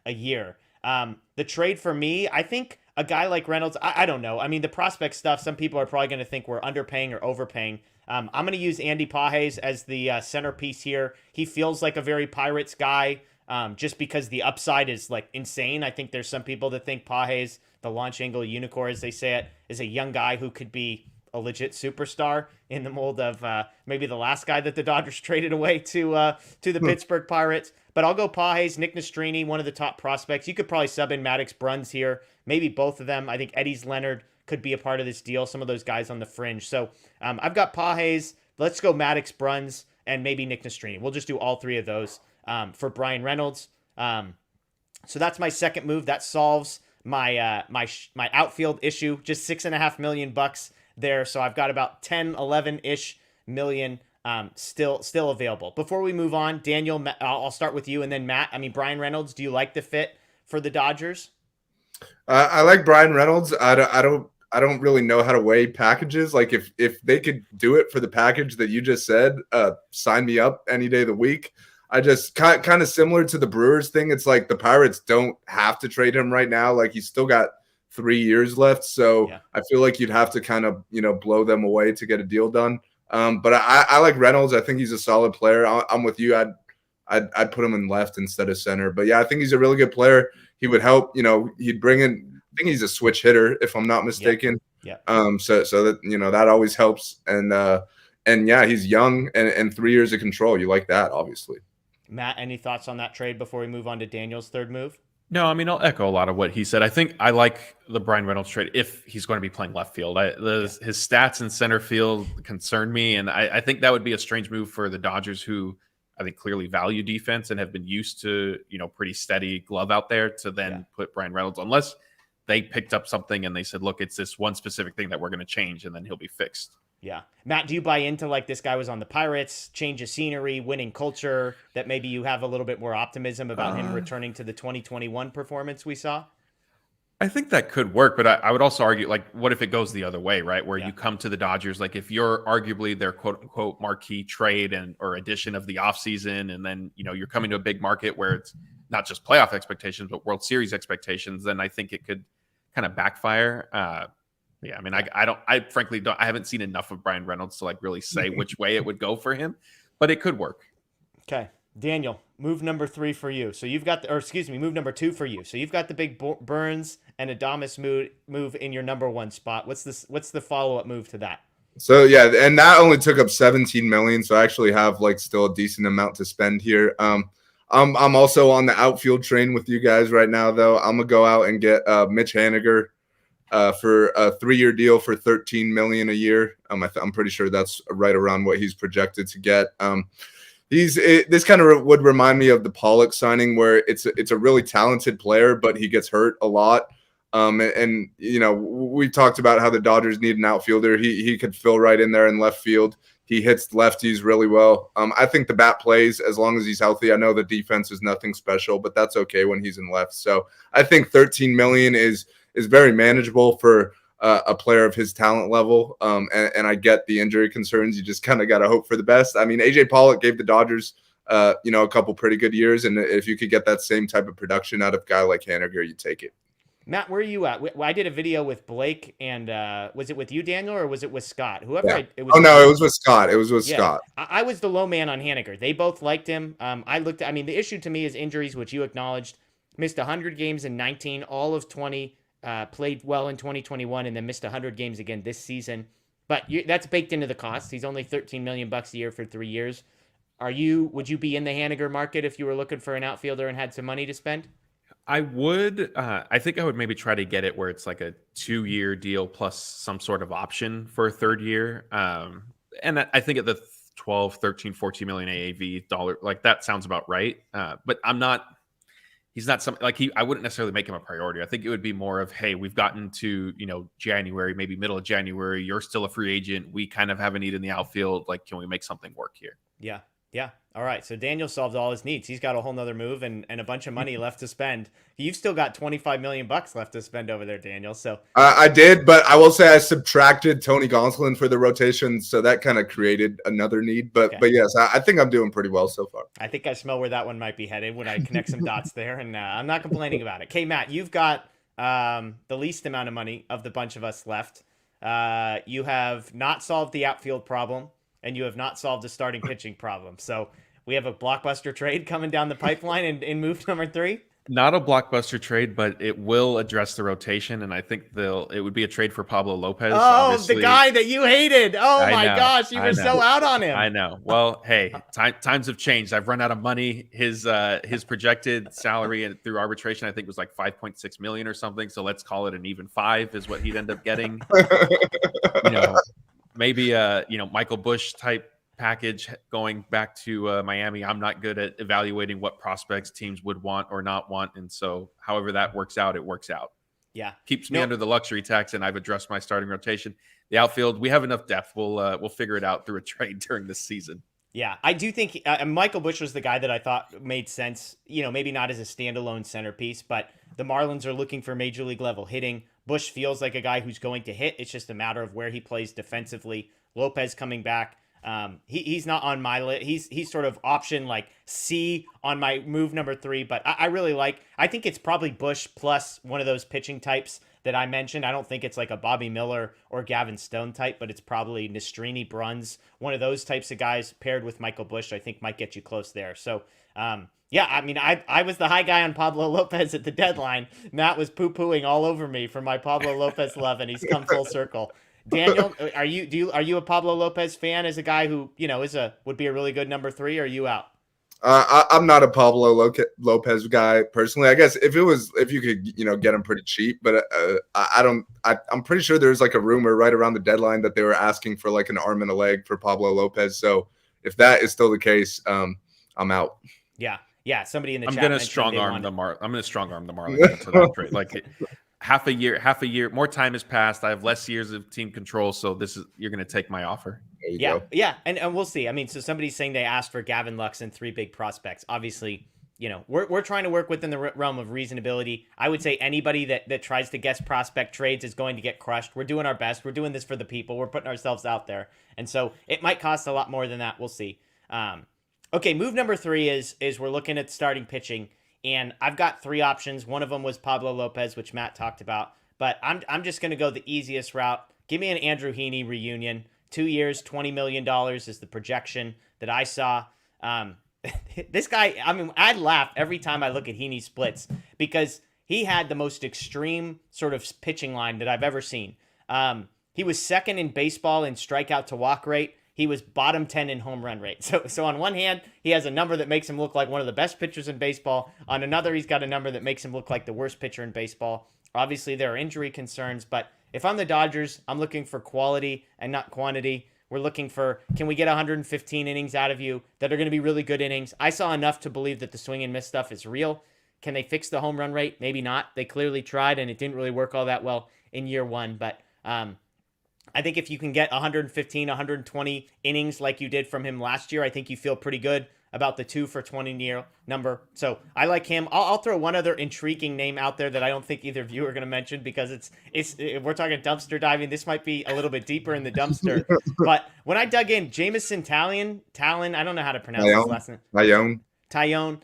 a year. The trade for me, I think a guy like Reynolds, I don't know. I mean, the prospect stuff, some people are probably going to think we're underpaying or overpaying. I'm going to use Andy Pages as the centerpiece here. He feels like a very Pirates guy just because the upside is like insane. I think there's some people that think Pages, the launch angle unicorn, as they say it, is a young guy who could be a legit superstar in the mold of maybe the last guy that the Dodgers traded away to the Pittsburgh Pirates. But I'll go Pages, Nick Nastrini, one of the top prospects. You could probably sub in Maddox Bruns here, maybe both of them. I think Eddie's Leonard could be a part of this deal, some of those guys on the fringe. So I've got Pages. Let's go Maddox Bruns and maybe Nick Nastrini. We'll just do all three of those for Brian Reynolds. So that's my second move. That solves my my outfield issue. Just $6.5 million there. So I've got about 10, 11-ish million still available. Before we move on, Daniel, I'll start with you and then Matt. I mean, Brian Reynolds, do you like the fit for the Dodgers? I like Brian Reynolds. I don't really know how to weigh packages. Like if they could do it for the package that you just said, sign me up any day of the week. I just kind of similar to the Brewers thing. It's like the Pirates don't have to trade him right now. Like he's still got 3 years left. So yeah. I feel like you'd have to kind of, blow them away to get a deal done. But I like Reynolds. I think he's a solid player. I'm with you. I'd put him in left instead of center. But yeah, I think he's a really good player. He would help, he'd bring in, I think he's a switch hitter if I'm not mistaken. Yeah. So that, that always helps. And yeah, he's young and 3 years of control. You like that, obviously. Matt, any thoughts on that trade before we move on to Daniel's third move? No, I mean, I'll echo a lot of what he said. I think I like the Brian Reynolds trade if he's going to be playing left field. His stats in center field concern me, and I think that would be a strange move for the Dodgers, who I think clearly value defense and have been used to, pretty steady glove out there, to then put Brian Reynolds, unless they picked up something and they said, look, it's this one specific thing that we're going to change, and then he'll be fixed. Yeah. Matt, do you buy into like this guy was on the Pirates, change of scenery, winning culture, that maybe you have a little bit more optimism about him returning to the 2021 performance we saw? I think that could work, but I would also argue, like, what if it goes the other way, right? Where you come to the Dodgers, like if you're arguably their quote unquote marquee trade or addition of the offseason, and then, you're coming to a big market where it's not just playoff expectations, but World Series expectations, then I think it could kind of backfire. Yeah, I mean, I frankly don't. I haven't seen enough of Brian Reynolds to like really say which way it would go for him, but it could work. Okay, Daniel, move number 3 for you. So you've got, move number 2 for you. So you've got the big Burns and Adames move in your number 1 spot. What's the follow up move to that? So yeah, and that only took up 17 million. So I actually have like still a decent amount to spend here. I'm also on the outfield train with you guys right now, though. I'm gonna go out and get Mitch Haniger. For a 3-year deal for $13 million a year. I'm pretty sure that's right around what he's projected to get. This kind of would remind me of the Pollock signing, where it's a really talented player, but he gets hurt a lot. And we talked about how the Dodgers need an outfielder. He could fill right in there in left field. He hits lefties really well. I think the bat plays as long as he's healthy. I know the defense is nothing special, but that's okay when he's in left. So I think $13 million is very manageable for a player of his talent level. And I get the injury concerns. You just kind of got to hope for the best. I mean, AJ Pollock gave the Dodgers, a couple pretty good years. And if you could get that same type of production out of a guy like Haniger, you take it. Matt, where are you at? I did a video with Blake, and was it with you, Daniel, or was it with Scott? Yeah. It was. Oh no, it was with Scott. It was with Yeah, Scott. I was the low man on Haniger. They both liked him. I mean, the issue to me is injuries, which you acknowledged. Missed 100 games in 19, all of 20. Played well in 2021, and then missed 100 games again this season. But that's baked into the cost. He's only $13 million a year for 3 years. Would you be in the Haniger market if you were looking for an outfielder and had some money to spend? I would. I think I would maybe try to get it where it's like a 2-year deal plus some sort of option for a third year. And I think at the 12, 13, 14 million AAV dollar, like that sounds about right. But he's not something like I wouldn't necessarily make him a priority. I think it would be more of, hey, we've gotten to, January, maybe middle of January. You're still a free agent. We kind of have a need in the outfield. Like, can we make something work here? Yeah. Yeah. All right. So Daniel solved all his needs. He's got a whole nother move and a bunch of money left to spend. You've still got $25 million left to spend over there, Daniel. So I did, but I will say I subtracted Tony Gonsolin for the rotation, so that kind of created another need. But yes, I think I'm doing pretty well so far. I think I smell where that one might be headed when I connect some dots there, and I'm not complaining about it. Okay, Matt, you've got the least amount of money of the bunch of us left. You have not solved the outfield problem, and you have not solved the starting pitching problem. So we have a blockbuster trade coming down the pipeline in move number 3. Not a blockbuster trade, but it will address the rotation, and I think it would be a trade for Pablo Lopez. Oh, obviously. the guy that you hated. Oh my gosh, you were so out on him. I know. Well, hey, times have changed. I've run out of money. His projected salary and through arbitration, I think, was like $5.6 million or something. So let's call it an even 5 is what he'd end up getting. Maybe Michael Busch type package going back to Miami. I'm not good at evaluating what prospects teams would want or not want, and so however that works out, it works out. Yeah, keeps me under the luxury tax, and I've addressed my starting rotation. The outfield, we have enough depth. We'll figure it out through a trade during this season. Yeah, I do think Michael Busch was the guy that I thought made sense. Maybe not as a standalone centerpiece, but the Marlins are looking for major league level hitting. Busch feels like a guy who's going to hit. It's just a matter of where he plays defensively. Lopez coming back. He's not on my list. He's sort of option like C on my move number 3, but I think it's probably Busch plus one of those pitching types that I mentioned. I don't think it's like a Bobby Miller or Gavin Stone type, but it's probably Nastrini, Bruns, one of those types of guys paired with Michael Busch, I think might get you close there. So, yeah, I mean, I was the high guy on Pablo Lopez at the deadline. Matt was poo-pooing all over me for my Pablo Lopez love, and he's come full circle. Daniel, are you a Pablo Lopez fan as a guy who would be a really good number 3? Or are you out? I'm not a Pablo Lopez guy personally. I guess if you could get him pretty cheap, but I'm pretty sure there's like a rumor right around the deadline that they were asking for like an arm and a leg for Pablo Lopez. So if that is still the case, I'm out. Yeah. Somebody in the chat. I'm going to strong arm the Marlins into that trade. Like half a year, more time has passed. I have less years of team control. So you're going to take my offer. Yeah. And we'll see. I mean, so somebody's saying they asked for Gavin Lux and 3 big prospects. Obviously, we're trying to work within the realm of reasonability. I would say anybody that tries to guess prospect trades is going to get crushed. We're doing our best. We're doing this for the people. We're putting ourselves out there. And so it might cost a lot more than that. We'll see. Okay. Move number 3 is we're looking at starting pitching. And I've got 3 options. One of them was Pablo Lopez, which Matt talked about. But I'm just going to go the easiest route. Give me an Andrew Heaney reunion. 2 years, $20 million is the projection that I saw. This guy, I mean, I laugh every time I look at Heaney splits because he had the most extreme sort of pitching line that I've ever seen. He was second in baseball in strikeout to walk rate. He was bottom 10 in home run rate. So on one hand, he has a number that makes him look like one of the best pitchers in baseball. On another, he's got a number that makes him look like the worst pitcher in baseball. Obviously, there are injury concerns, but if I'm the Dodgers, I'm looking for quality and not quantity. We're looking for, can we get 115 innings out of you that are going to be really good innings? I saw enough to believe that the swing and miss stuff is real. Can they fix the home run rate? Maybe not. They clearly tried, and it didn't really work all that well in year 1. But I think if you can get 115, 120 innings like you did from him last year, I think you feel pretty good about the 2 for 20 near number. So I like him. I'll throw one other intriguing name out there that I don't think either of you are going to mention because we're talking dumpster diving. This might be a little bit deeper in the dumpster. But when I dug in, Jamison Talon, I don't know how to pronounce his last name. Tyone.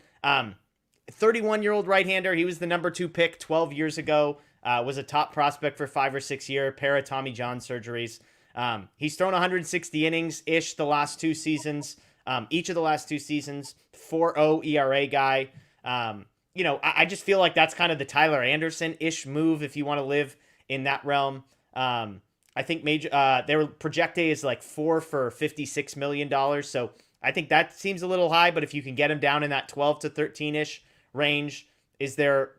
31-year-old right-hander. He was the number 2 pick 12 years ago. was a top prospect for 5 or 6 years, pair of Tommy John surgeries. He's thrown 160 innings-ish the last 2 seasons. Each of the last 2 seasons, 4.0 ERA guy. I just feel like that's kind of the Tyler Anderson-ish move if you want to live in that realm. I think their projected is like 4 for $56 million. So I think that seems a little high, but if you can get him down in that 12 to 13-ish range, is there,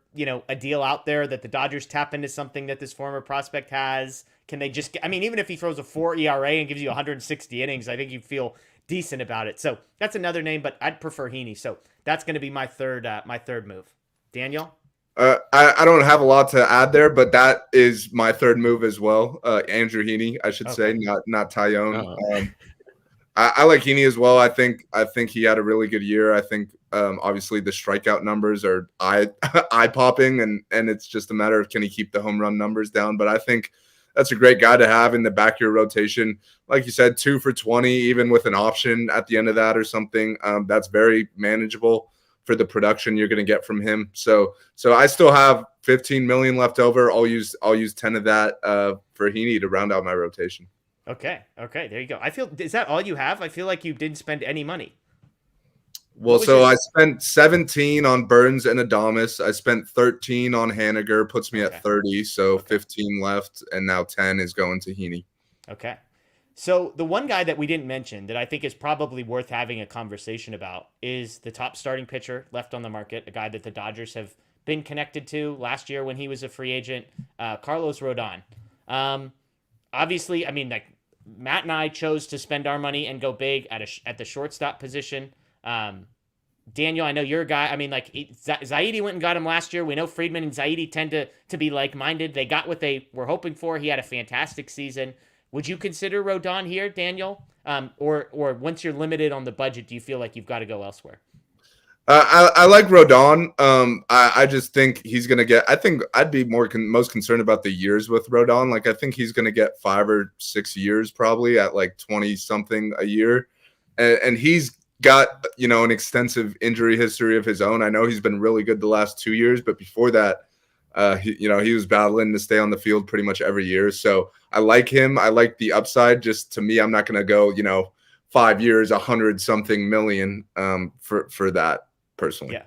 a deal out there that the Dodgers tap into something that this former prospect has? Can they just even if he throws a 4 ERA and gives you 160 innings, I think you feel decent about it. So that's another name, but I'd prefer Heaney. So that's going to be my third move. Daniel? I don't have a lot to add there, but that is my third move as well. Andrew Heaney, I should say, not Tyone. I like Heaney as well. I think he had a really good year. I think obviously the strikeout numbers are eye popping, and it's just a matter of can he keep the home run numbers down. But I think that's a great guy to have in the back of your rotation. Like you said, 2 for 20, even with an option at the end of that or something. That's very manageable for the production you're going to get from him. So I still have 15 million left over. I'll use 10 of that for Heaney to round out my rotation. Okay, there you go. Is that all you have? I feel like you didn't spend any money. Well, so I spent 17 on Burns and Adames. I spent 13 on Haniger, puts me at 30. So 15 left, and now 10 is going to Heaney. Okay. So the one guy that we didn't mention that I think is probably worth having a conversation about is the top starting pitcher left on the market, a guy that the Dodgers have been connected to last year when he was a free agent, Carlos Rodon. Obviously, Matt and I chose to spend our money and go big at the shortstop position. Daniel, I know you're a guy. Zaidi went and got him last year. We know Friedman and Zaidi tend to be like-minded. They got what they were hoping for. He had a fantastic season. Would you consider Rodon here, Daniel? Or once you're limited on the budget, do you feel like you've got to go elsewhere? I like Rodon. I just think he's going to get – I think I'd be most concerned about the years with Rodon. Like, I think he's going to get 5 or 6 years probably at like 20-something a year. And he's got, an extensive injury history of his own. I know he's been really good the last 2 years, but before that, he was battling to stay on the field pretty much every year. So I like him. I like the upside. Just to me, I'm not going to go, 5 years, 100-something million for that personally. Yeah.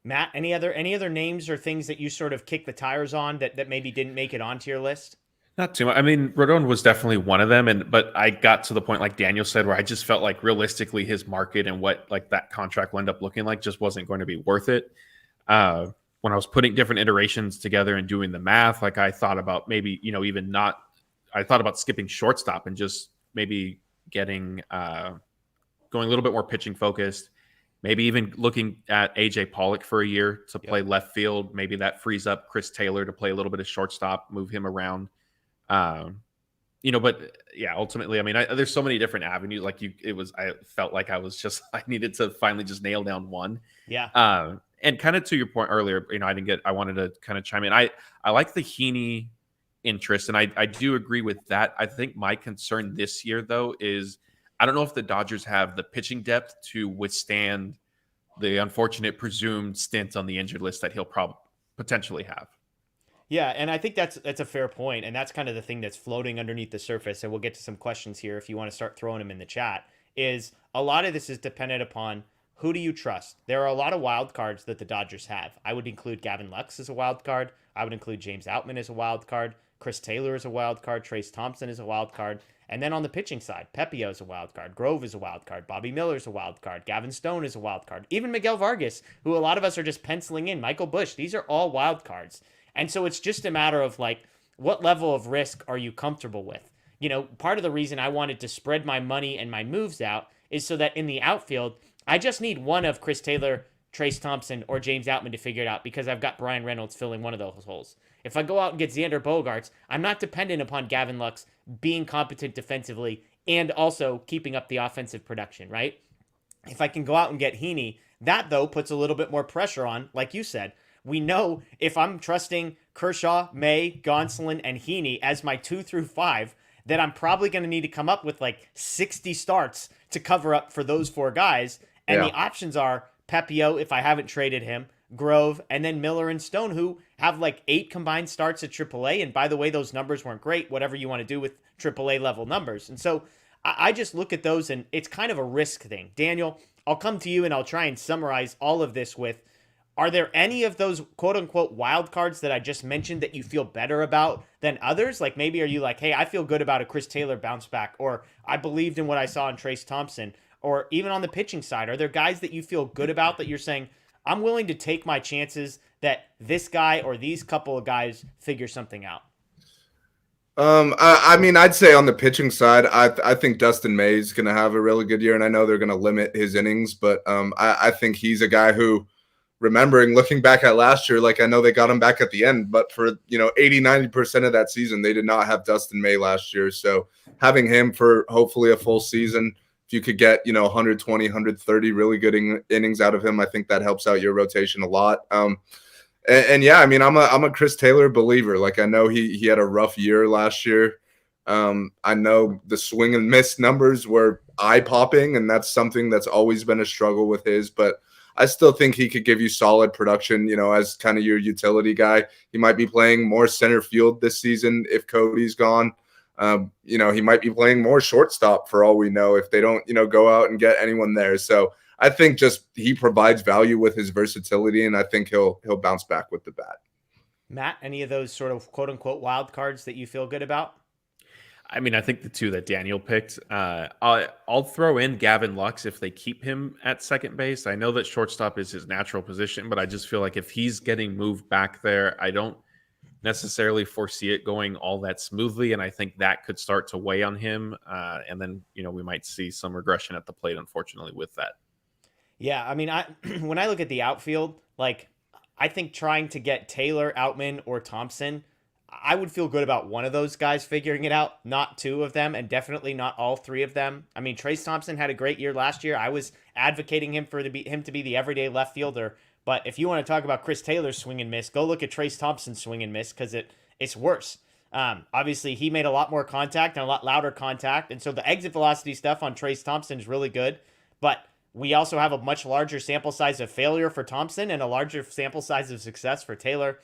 Matt, any other names or things that you sort of kick the tires on that maybe didn't make it onto your list? Not too much. Rodon was definitely one of them, but I got to the point, like Daniel said, where I just felt like realistically his market and what like that contract will end up looking like just wasn't going to be worth it. When I was putting different iterations together and doing the math, like I thought about maybe, I thought about skipping shortstop and just maybe getting, going a little bit more pitching focused, maybe even looking at AJ Pollock for a year to play left field. Maybe that frees up Chris Taylor to play a little bit of shortstop, move him around. But yeah, ultimately, there's so many different avenues. I felt like I needed to finally just nail down one. Yeah. And kind of to your point earlier, I wanted to kind of chime in. I like the Heaney interest, and I do agree with that. I think my concern this year, though, is I don't know if the Dodgers have the pitching depth to withstand the unfortunate presumed stint on the injured list that he'll potentially have. Yeah, and I think that's a fair point, and that's kind of the thing that's floating underneath the surface, and we'll get to some questions here if you want to start throwing them in the chat, is a lot of this is dependent upon who do you trust. There are a lot of wild cards that the Dodgers have. I would include Gavin Lux as a wild card. I would include James Outman as a wild card. Chris Taylor is a wild card. Trace Thompson is a wild card. And then on the pitching side, Pepio is a wild card. Grove is a wild card. Bobby Miller is a wild card. Gavin Stone is a wild card. Even Miguel Vargas, who a lot of us are just penciling in. Michael Busch. These are all wild cards. And so it's just a matter of like, what level of risk are you comfortable with? Part of the reason I wanted to spread my money and my moves out is so that in the outfield, I just need one of Chris Taylor, Trace Thompson, or James Outman to figure it out because I've got Brian Reynolds filling one of those holes. If I go out and get Xander Bogaerts, I'm not dependent upon Gavin Lux being competent defensively and also keeping up the offensive production, right? If I can go out and get Heaney, that, though, puts a little bit more pressure on, like you said. We know if I'm trusting Kershaw, May, Gonsolin, and Heaney as my 2 through 5, that I'm probably going to need to come up with like 60 starts to cover up for those 4 guys. And the options are Pepio, if I haven't traded him, Grove, and then Miller and Stone, who have like 8 combined starts at AAA. And by the way, those numbers weren't great, whatever you want to do with AAA level numbers. And so I just look at those and it's kind of a risk thing. Daniel, I'll come to you and I'll try and summarize all of this with, are there any of those quote unquote wild cards that I just mentioned that you feel better about than others? Like maybe are you like, hey, I feel good about a Chris Taylor bounce back, or I believed in what I saw in Trace Thompson, or even on the pitching side, are there guys that you feel good about that you're saying, I'm willing to take my chances that this guy or these couple of guys figure something out? I mean, I'd say on the pitching side, I think Dustin May is going to have a really good year, and I know they're going to limit his innings, but I think he's a guy who, looking back at last year, like I know they got him back at the end, but for 80-90% of that season, they did not have Dustin May last year. So having him for hopefully a full season, if you could get 120, 130 really good innings out of him, I think that helps out your rotation a lot. And yeah, I mean, I'm a Chris Taylor believer. Like I know he had a rough year last year. I know the swing and miss numbers were eye popping, and that's something that's always been a struggle with his. But I still think he could give you solid production. As kind of your utility guy. He might be playing more center field this season if Cody's gone. He might be playing more shortstop for all we know if they don't go out and get anyone there. So I think just he provides value with his versatility, and I think he'll bounce back with the bat. Matt, any of those sort of quote unquote wild cards that you feel good about? I mean, I think the two that Daniel picked, I'll throw in Gavin Lux if they keep him at second base. I know that shortstop is his natural position, but I just feel like if he's getting moved back there, I don't necessarily foresee it going all that smoothly, and I think that could start to weigh on him. And then, we might see some regression at the plate, unfortunately, with that. Yeah, I mean, when I look at the outfield, like I think trying to get Taylor, Outman, or Thompson, I would feel good about one of those guys figuring it out, not 2 of them, and definitely not all 3 of them. I mean, Trace Thompson had a great year last year. I was advocating him him to be the everyday left fielder. But if you want to talk about Chris Taylor's swing and miss, go look at Trace Thompson's swing and miss because it's worse. Obviously, he made a lot more contact and a lot louder contact, and so the exit velocity stuff on Trace Thompson is really good. But we also have a much larger sample size of failure for Thompson and a larger sample size of success for Taylor.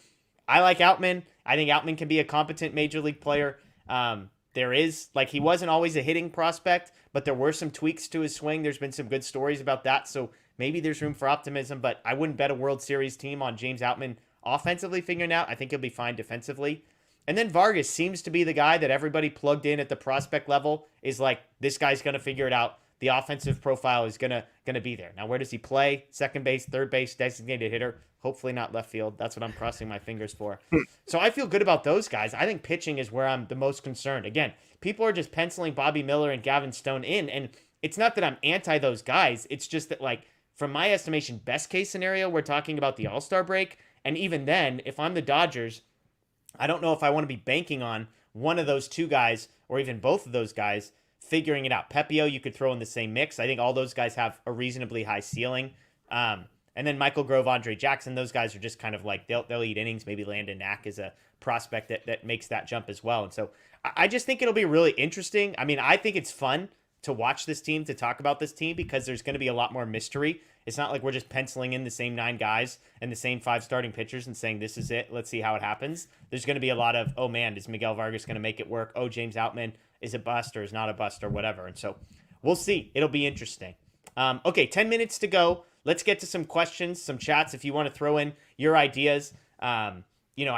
I like Outman. I think Outman can be a competent major league player. There is, like, he wasn't always a hitting prospect, but there were some tweaks to his swing. There's been some good stories about that, so maybe there's room for optimism, but I wouldn't bet a World Series team on James Outman offensively figuring out. I think he'll be fine defensively. And then Vargas seems to be the guy that everybody plugged in at the prospect level is like, this guy's going to figure it out. The offensive profile is gonna be there. Now, where does he play? Second base, third base, designated hitter. Hopefully not left field. That's what I'm crossing my fingers for. So I feel good about those guys. I think pitching is where I'm the most concerned. Again, people are just penciling Bobby Miller and Gavin Stone in, and it's not that I'm anti those guys. It's just that, like, from my estimation, best case scenario, we're talking about the All-Star break. And even then, if I'm the Dodgers, I don't know if I want to be banking on one of those 2 guys or even both of those guys figuring it out. Pepio, you could throw in the same mix. I think all those guys have a reasonably high ceiling. And then Michael Grove, Andre Jackson, those guys are just kind of like, they'll eat innings. Maybe Landon Knack is a prospect that makes that jump as well. And so I just think it'll be really interesting. I mean, I think it's fun to watch this team, to talk about this team, because there's going to be a lot more mystery. It's not like we're just penciling in the same 9 guys and the same 5 starting pitchers and saying, this is it, let's see how it happens. There's going to be a lot of, oh man, is Miguel Vargas going to make it work? Oh, James Outman is a bust or is not a bust or whatever. And so we'll see. It'll be interesting. Okay, 10 minutes to go. Let's get to some questions, some chats. If you want to throw in your ideas. I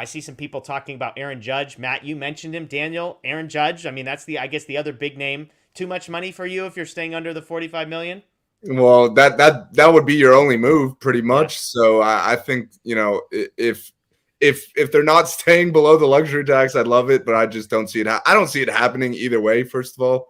see some people talking about Aaron Judge. Matt, you mentioned him. Daniel, Aaron Judge. I mean, that's I guess the other big name. Too much money for you if you're staying under the $45 million? Well, that would be your only move pretty much. Yeah. So I think, if they're not staying below the luxury tax, I'd love it, but I just don't see it. I don't see it happening either way, first of all.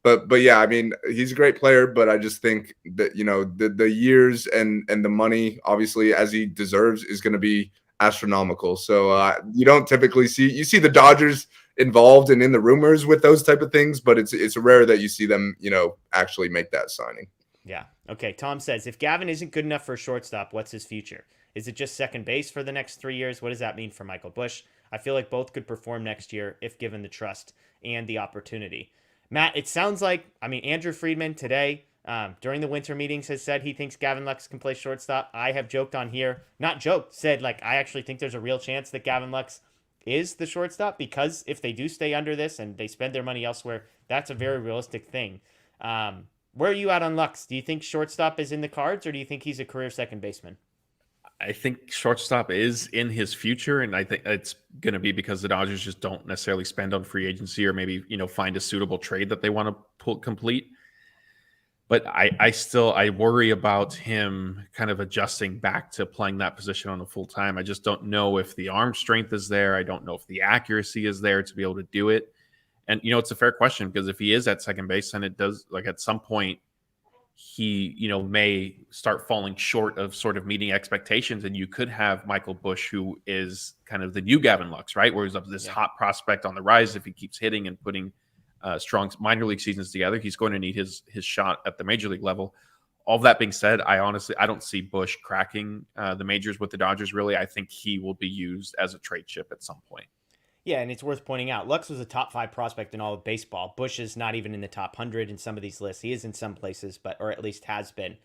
But yeah, I mean, he's a great player, but I just think that, the years and the money, obviously, as he deserves, is going to be astronomical. So you don't typically see the Dodgers involved and in the rumors with those type of things, but it's rare that you see them, actually make that signing. Yeah. Okay. Tom says, if Gavin isn't good enough for a shortstop, what's his future? Is it just second base for the next 3 years? What does that mean for Michael Busch? I feel like both could perform next year if given the trust and the opportunity. Matt, it sounds like, Andrew Friedman today during the winter meetings has said he thinks Gavin Lux can play shortstop. I have joked on here, not joked, said like I actually think there's a real chance that Gavin Lux is the shortstop, because if they do stay under this and they spend their money elsewhere, that's a very realistic thing. Where are you at on Lux? Do you think shortstop is in the cards, or do you think he's a career second baseman? I think shortstop is in his future, and I think it's going to be because the Dodgers just don't necessarily spend on free agency, or maybe find a suitable trade that they want to complete. But I worry about him kind of adjusting back to playing that position on a full time. I just don't know if the arm strength is there. I don't know if the accuracy is there to be able to do it. And, it's a fair question, because if he is at second base, then it does, like, at some point he, may start falling short of sort of meeting expectations. And you could have Michael Busch, who is kind of the new Gavin Lux, right? Where he's up this hot prospect on the rise. If he keeps hitting and putting strong minor league seasons together, he's going to need his shot at the major league level. All of that being said, I don't see Busch cracking the majors with the Dodgers. Really, I think he will be used as a trade chip at some point. Yeah, and it's worth pointing out, Lux was a top 5 prospect in all of baseball. Busch is not even in the top 100 in some of these lists. He is in some places, or at least has been.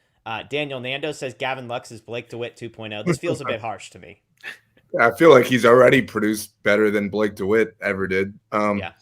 Daniel Nando says Gavin Lux is Blake DeWitt 2.0. This feels a bit harsh to me. I feel like he's already produced better than Blake DeWitt ever did. Yeah.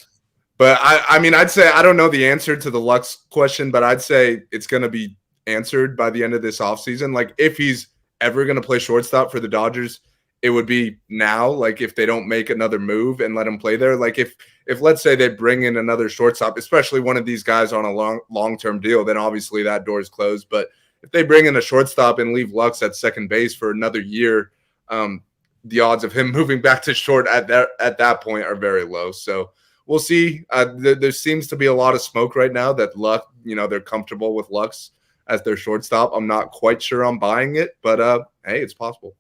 But I mean, I'd say I don't know the answer to the Lux question, but I'd say it's going to be answered by the end of this offseason. Like, if he's ever going to play shortstop for the Dodgers, it would be now. Like, if they don't make another move and let him play there, like if let's say they bring in another shortstop, especially one of these guys on a long-term deal, then obviously that door is closed. But if they bring in a shortstop and leave Lux at second base for another year, the odds of him moving back to short at that point are very low. So we'll see. There seems to be a lot of smoke right now that Lux, they're comfortable with Lux as their shortstop. I'm not quite sure I'm buying it, but hey, it's possible.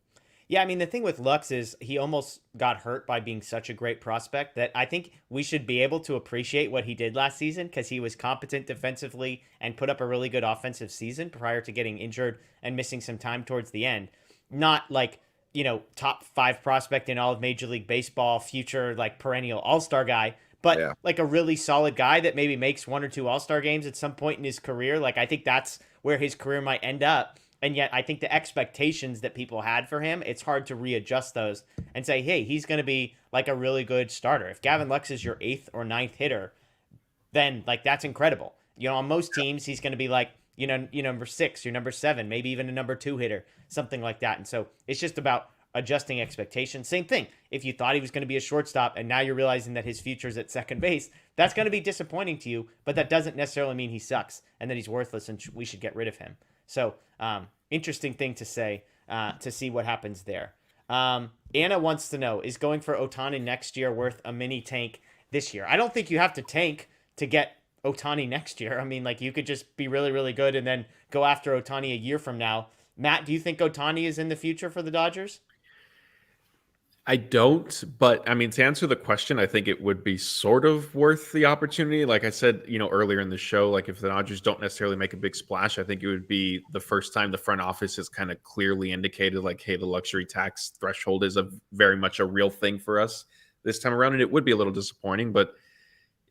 Yeah, I mean, the thing with Lux is he almost got hurt by being such a great prospect that I think we should be able to appreciate what he did last season, because he was competent defensively and put up a really good offensive season prior to getting injured and missing some time towards the end. Not like, top 5 prospect in all of Major League Baseball, future like perennial all-star guy, but like a really solid guy that maybe makes 1 or 2 all-star games at some point in his career. Like, I think that's where his career might end up. And yet I think the expectations that people had for him, it's hard to readjust those and say, hey, he's going to be like a really good starter. If Gavin Lux is your 8th or 9th hitter, then like that's incredible. On most teams, he's going to be like, number 6, your number 7, maybe even a number 2 hitter, something like that. And so it's just about adjusting expectations. Same thing. If you thought he was going to be a shortstop and now you're realizing that his future is at second base, that's going to be disappointing to you, but that doesn't necessarily mean he sucks and that he's worthless and we should get rid of him. So interesting thing to say, to see what happens there. Anna wants to know, is going for Ohtani next year worth a mini tank this year? I don't think you have to tank to get Ohtani next year. I mean, like, you could just be really, really good and then go after Ohtani a year from now. Matt, do you think Ohtani is in the future for the Dodgers? I don't, but I mean, to answer the question, I think it would be sort of worth the opportunity. Like I said, earlier in the show, like if the Dodgers don't necessarily make a big splash, I think it would be the first time the front office has kind of clearly indicated like, hey, the luxury tax threshold is very much a real thing for us this time around. And it would be a little disappointing, but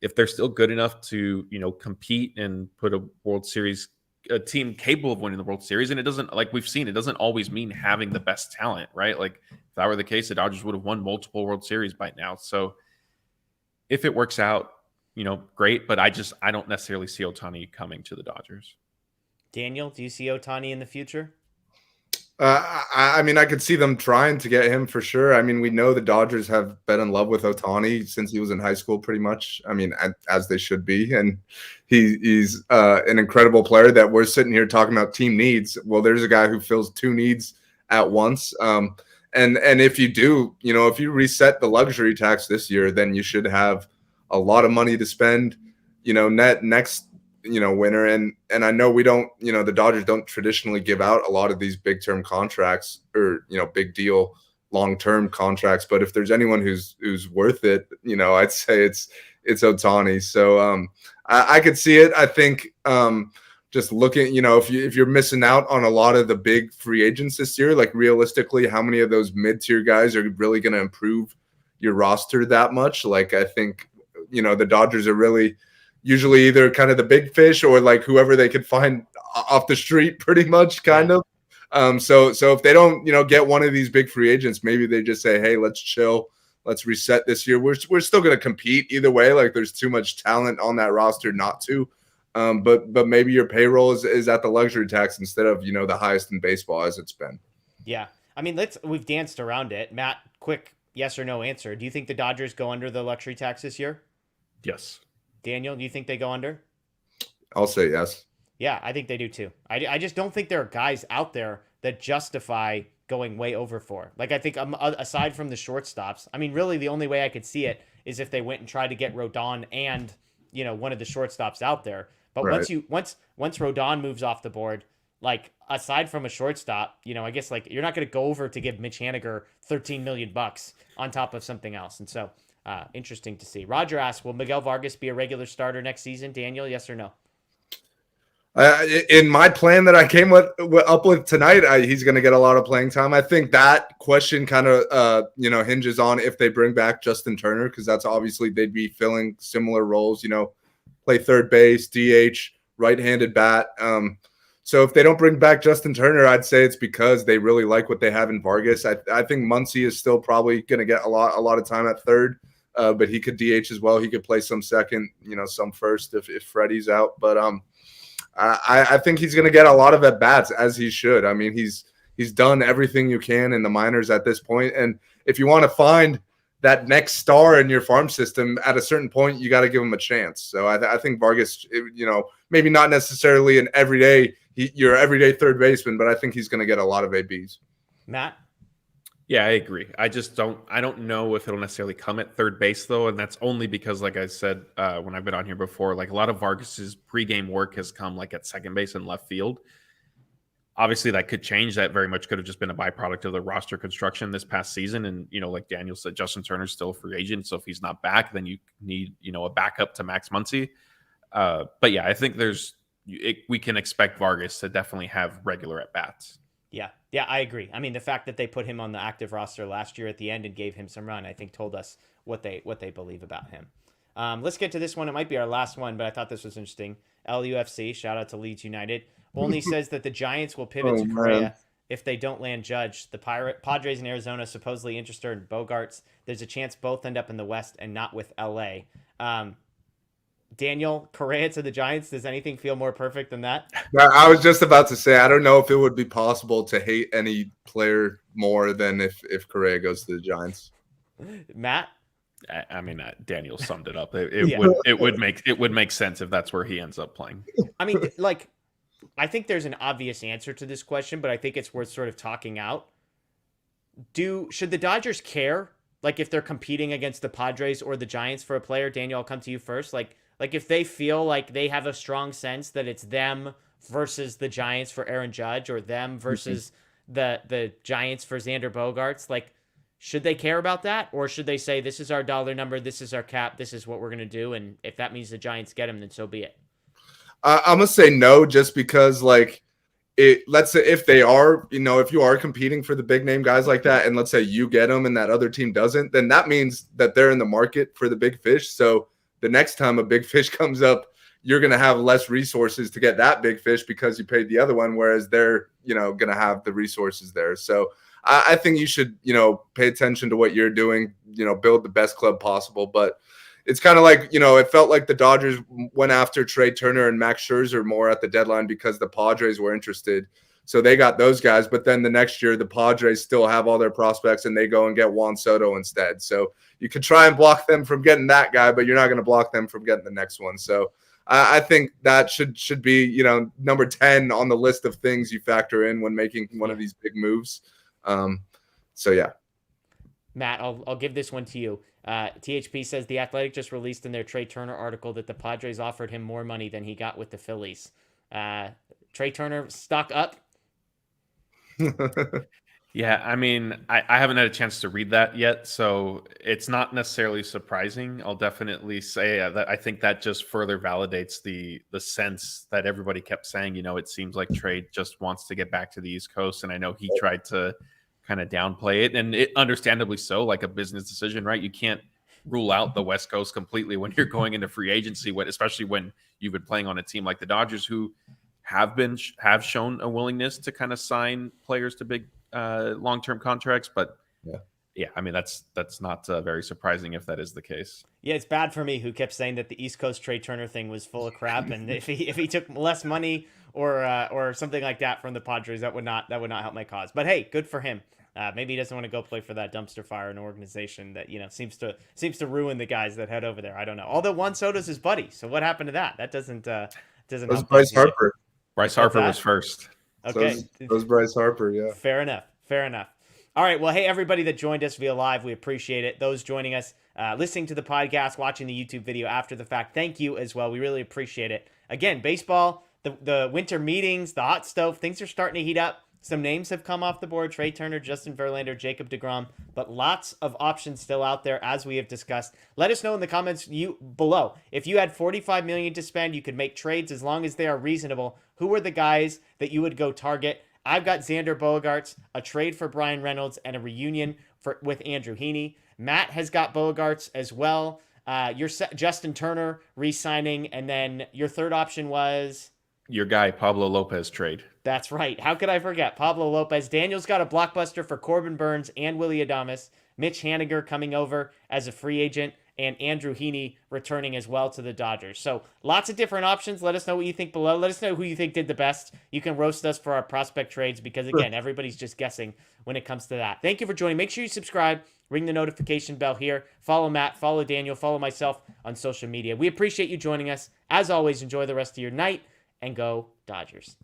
if they're still good enough to, compete and put a team capable of winning the World Series. And it doesn't, like we've seen, it doesn't always mean having the best talent, right? Like if that were the case, the Dodgers would have won multiple World Series by now. So if it works out, great. But I don't necessarily see Ohtani coming to the Dodgers. Daniel, do you see Ohtani in the future? I mean, I could see them trying to get him for sure. I mean, we know the Dodgers have been in love with Ohtani since he was in high school, pretty much. I mean, as they should be. And he's an incredible player that we're sitting here talking about team needs. Well, there's a guy who fills 2 needs at once. And if you do, if you reset the luxury tax this year, then you should have a lot of money to spend, next winner. And I know we don't, the Dodgers don't traditionally give out a lot of these big term contracts or, big deal long-term contracts, but if there's anyone who's worth it, I'd say it's Ohtani. So I could see it. I think just looking, if you're missing out on a lot of the big free agents this year, like realistically, how many of those mid-tier guys are really going to improve your roster that much? Like, I think, the Dodgers are really usually either kind of the big fish or like whoever they could find off the street, pretty much, kind of. So if they don't, get one of these big free agents, maybe they just say, hey, let's chill. Let's reset this year. We're still going to compete either way. Like, there's too much talent on that roster not to. But maybe your payroll is at the luxury tax instead of, the highest in baseball as it's been. Yeah. I mean, we've danced around it. Matt, quick yes or no answer. Do you think the Dodgers go under the luxury tax this year? Yes. Daniel, do you think they go under? I'll say yes. Yeah, I think they do too. I just don't think there are guys out there that justify going way over for. Like, I think aside from the shortstops, I mean, really the only way I could see it is if they went and tried to get Rodon and, one of the shortstops out there. But right. once Rodon moves off the board, like, aside from a shortstop, I guess, like, you're not going to go over to give Mitch Haniger $13 million on top of something else. And so interesting to see. Roger asks, will Miguel Vargas be a regular starter next season? Daniel, yes or no? In my plan that I came up with tonight, he's going to get a lot of playing time. I think that question kind of, hinges on if they bring back Justin Turner, because that's obviously they'd be filling similar roles, play third base, DH, right-handed bat. So if they don't bring back Justin Turner, I'd say it's because they really like what they have in Vargas. I think Muncy is still probably going to get a lot of time at third, but he could DH as well. He could play some second, some first if Freddie's out. But I think he's going to get a lot of at bats, as he should. I mean, he's done everything you can in the minors at this point. And if you want to find that next star in your farm system, at a certain point, you got to give him a chance. So I think Vargas, maybe not necessarily your everyday third baseman, but I think he's going to get a lot of ABs. Matt? Yeah, I agree. I don't know if it'll necessarily come at third base, though. And that's only because, like I said, when I've been on here before, like, a lot of Vargas's pregame work has come like at second base and left field. Obviously, that could change. That very much could have just been a byproduct of the roster construction this past season. And, like Daniel said, Justin Turner's still a free agent. So if he's not back, then you need, a backup to Max Muncy. But yeah, I think we can expect Vargas to definitely have regular at bats. Yeah, I agree. I mean, the fact that they put him on the active roster last year at the end and gave him some run, I think told us what they believe about him. Let's get to this one. It might be our last one, but I thought this was interesting. LUFC, shout out to Leeds United, only says that the Giants will pivot to Correa if they don't land Judge. The Padres in Arizona supposedly interested in Bogarts. There's a chance both end up in the West and not with LA. Daniel, Correa to the Giants, does anything feel more perfect than that? I was just about to say, I don't know if it would be possible to hate any player more than if Correa goes to the Giants. Matt? I mean, Daniel summed it up. It would make sense if that's where he ends up playing. I mean, like, I think there's an obvious answer to this question, but I think it's worth sort of talking out. Should the Dodgers care, like, if they're competing against the Padres or the Giants for a player? Daniel, I'll come to you first. Like if they feel like they have a strong sense that it's them versus the Giants for Aaron Judge, or them versus the Giants for Xander Bogaerts, like, should they care about that? Or should they say, this is our dollar number, this is our cap, this is what we're going to do, and if that means the Giants get him, then so be it? I'm going to say no, just because, like, let's say if they are, if you are competing for the big name guys like that, and let's say you get them and that other team doesn't, then that means that they're in the market for the big fish. So the next time a big fish comes up, you're going to have less resources to get that big fish because you paid the other one, whereas they're, going to have the resources there. So I think you should, pay attention to what you're doing, build the best club possible. But it's kind of like, it felt like the Dodgers went after Trea Turner and Max Scherzer more at the deadline because the Padres were interested. So they got those guys, but then the next year the Padres still have all their prospects and they go and get Juan Soto instead. So you could try and block them from getting that guy, but you're not going to block them from getting the next one. So I think that should be, number 10 on the list of things you factor in when making one of these big moves. So yeah. Matt, I'll give this one to you. THP says The Athletic just released in their Trea Turner article that the Padres offered him more money than he got with the Phillies. Trea Turner stock up? Yeah, I mean, I haven't had a chance to read that yet, so it's not necessarily surprising. I'll definitely say that I think that just further validates the sense that everybody kept saying, it seems like Trea just wants to get back to the East Coast, and I know he tried to kind of downplay it, and it understandably so, like a business decision, right? You can't rule out the West Coast completely when you're going into free agency, especially when you've been playing on a team like the Dodgers, who have shown a willingness to kind of sign players to big long-term contracts, but yeah, I mean that's not very surprising if that is the case. Yeah, it's bad for me who kept saying that the East Coast Trea Turner thing was full of crap, and if he took less money or something like that from the Padres, that would not help my cause. But hey, good for him. Maybe he doesn't want to go play for that dumpster fire, an organization that seems to ruin the guys that head over there. I don't know. Although Juan Soto's his buddy, so what happened to that? That doesn't help. Bryce Harper. Bryce Harper was first. Okay, so was Bryce Harper. Yeah. Fair enough. All right. Well, hey, everybody that joined us via live, we appreciate it. Those joining us, listening to the podcast, watching the YouTube video after the fact, thank you as well. We really appreciate it. Again, baseball, the winter meetings, the hot stove, things are starting to heat up. Some names have come off the board: Trea Turner, Justin Verlander, Jacob deGrom, but lots of options still out there, as we have discussed. Let us know in the comments below. If you had $45 million to spend, you could make trades as long as they are reasonable. Who are the guys that you would go target? I've got Xander Bogaerts, a trade for Brian Reynolds, and a reunion with Andrew Heaney. Matt has got Bogaerts as well. Your Justin Turner re-signing, and then your third option was your guy Pablo Lopez trade. That's right. How could I forget Pablo Lopez? Daniel's got a blockbuster for Corbin Burns and Willy Adames. Mitch Haniger coming over as a free agent, and Andrew Heaney returning as well to the Dodgers. So lots of different options. Let us know what you think below. Let us know who you think did the best. You can roast us for our prospect trades because, again, everybody's just guessing when it comes to that. Thank you for joining. Make sure you subscribe. Ring the notification bell here. Follow Matt. Follow Daniel. Follow myself on social media. We appreciate you joining us. As always, enjoy the rest of your night, and go Dodgers.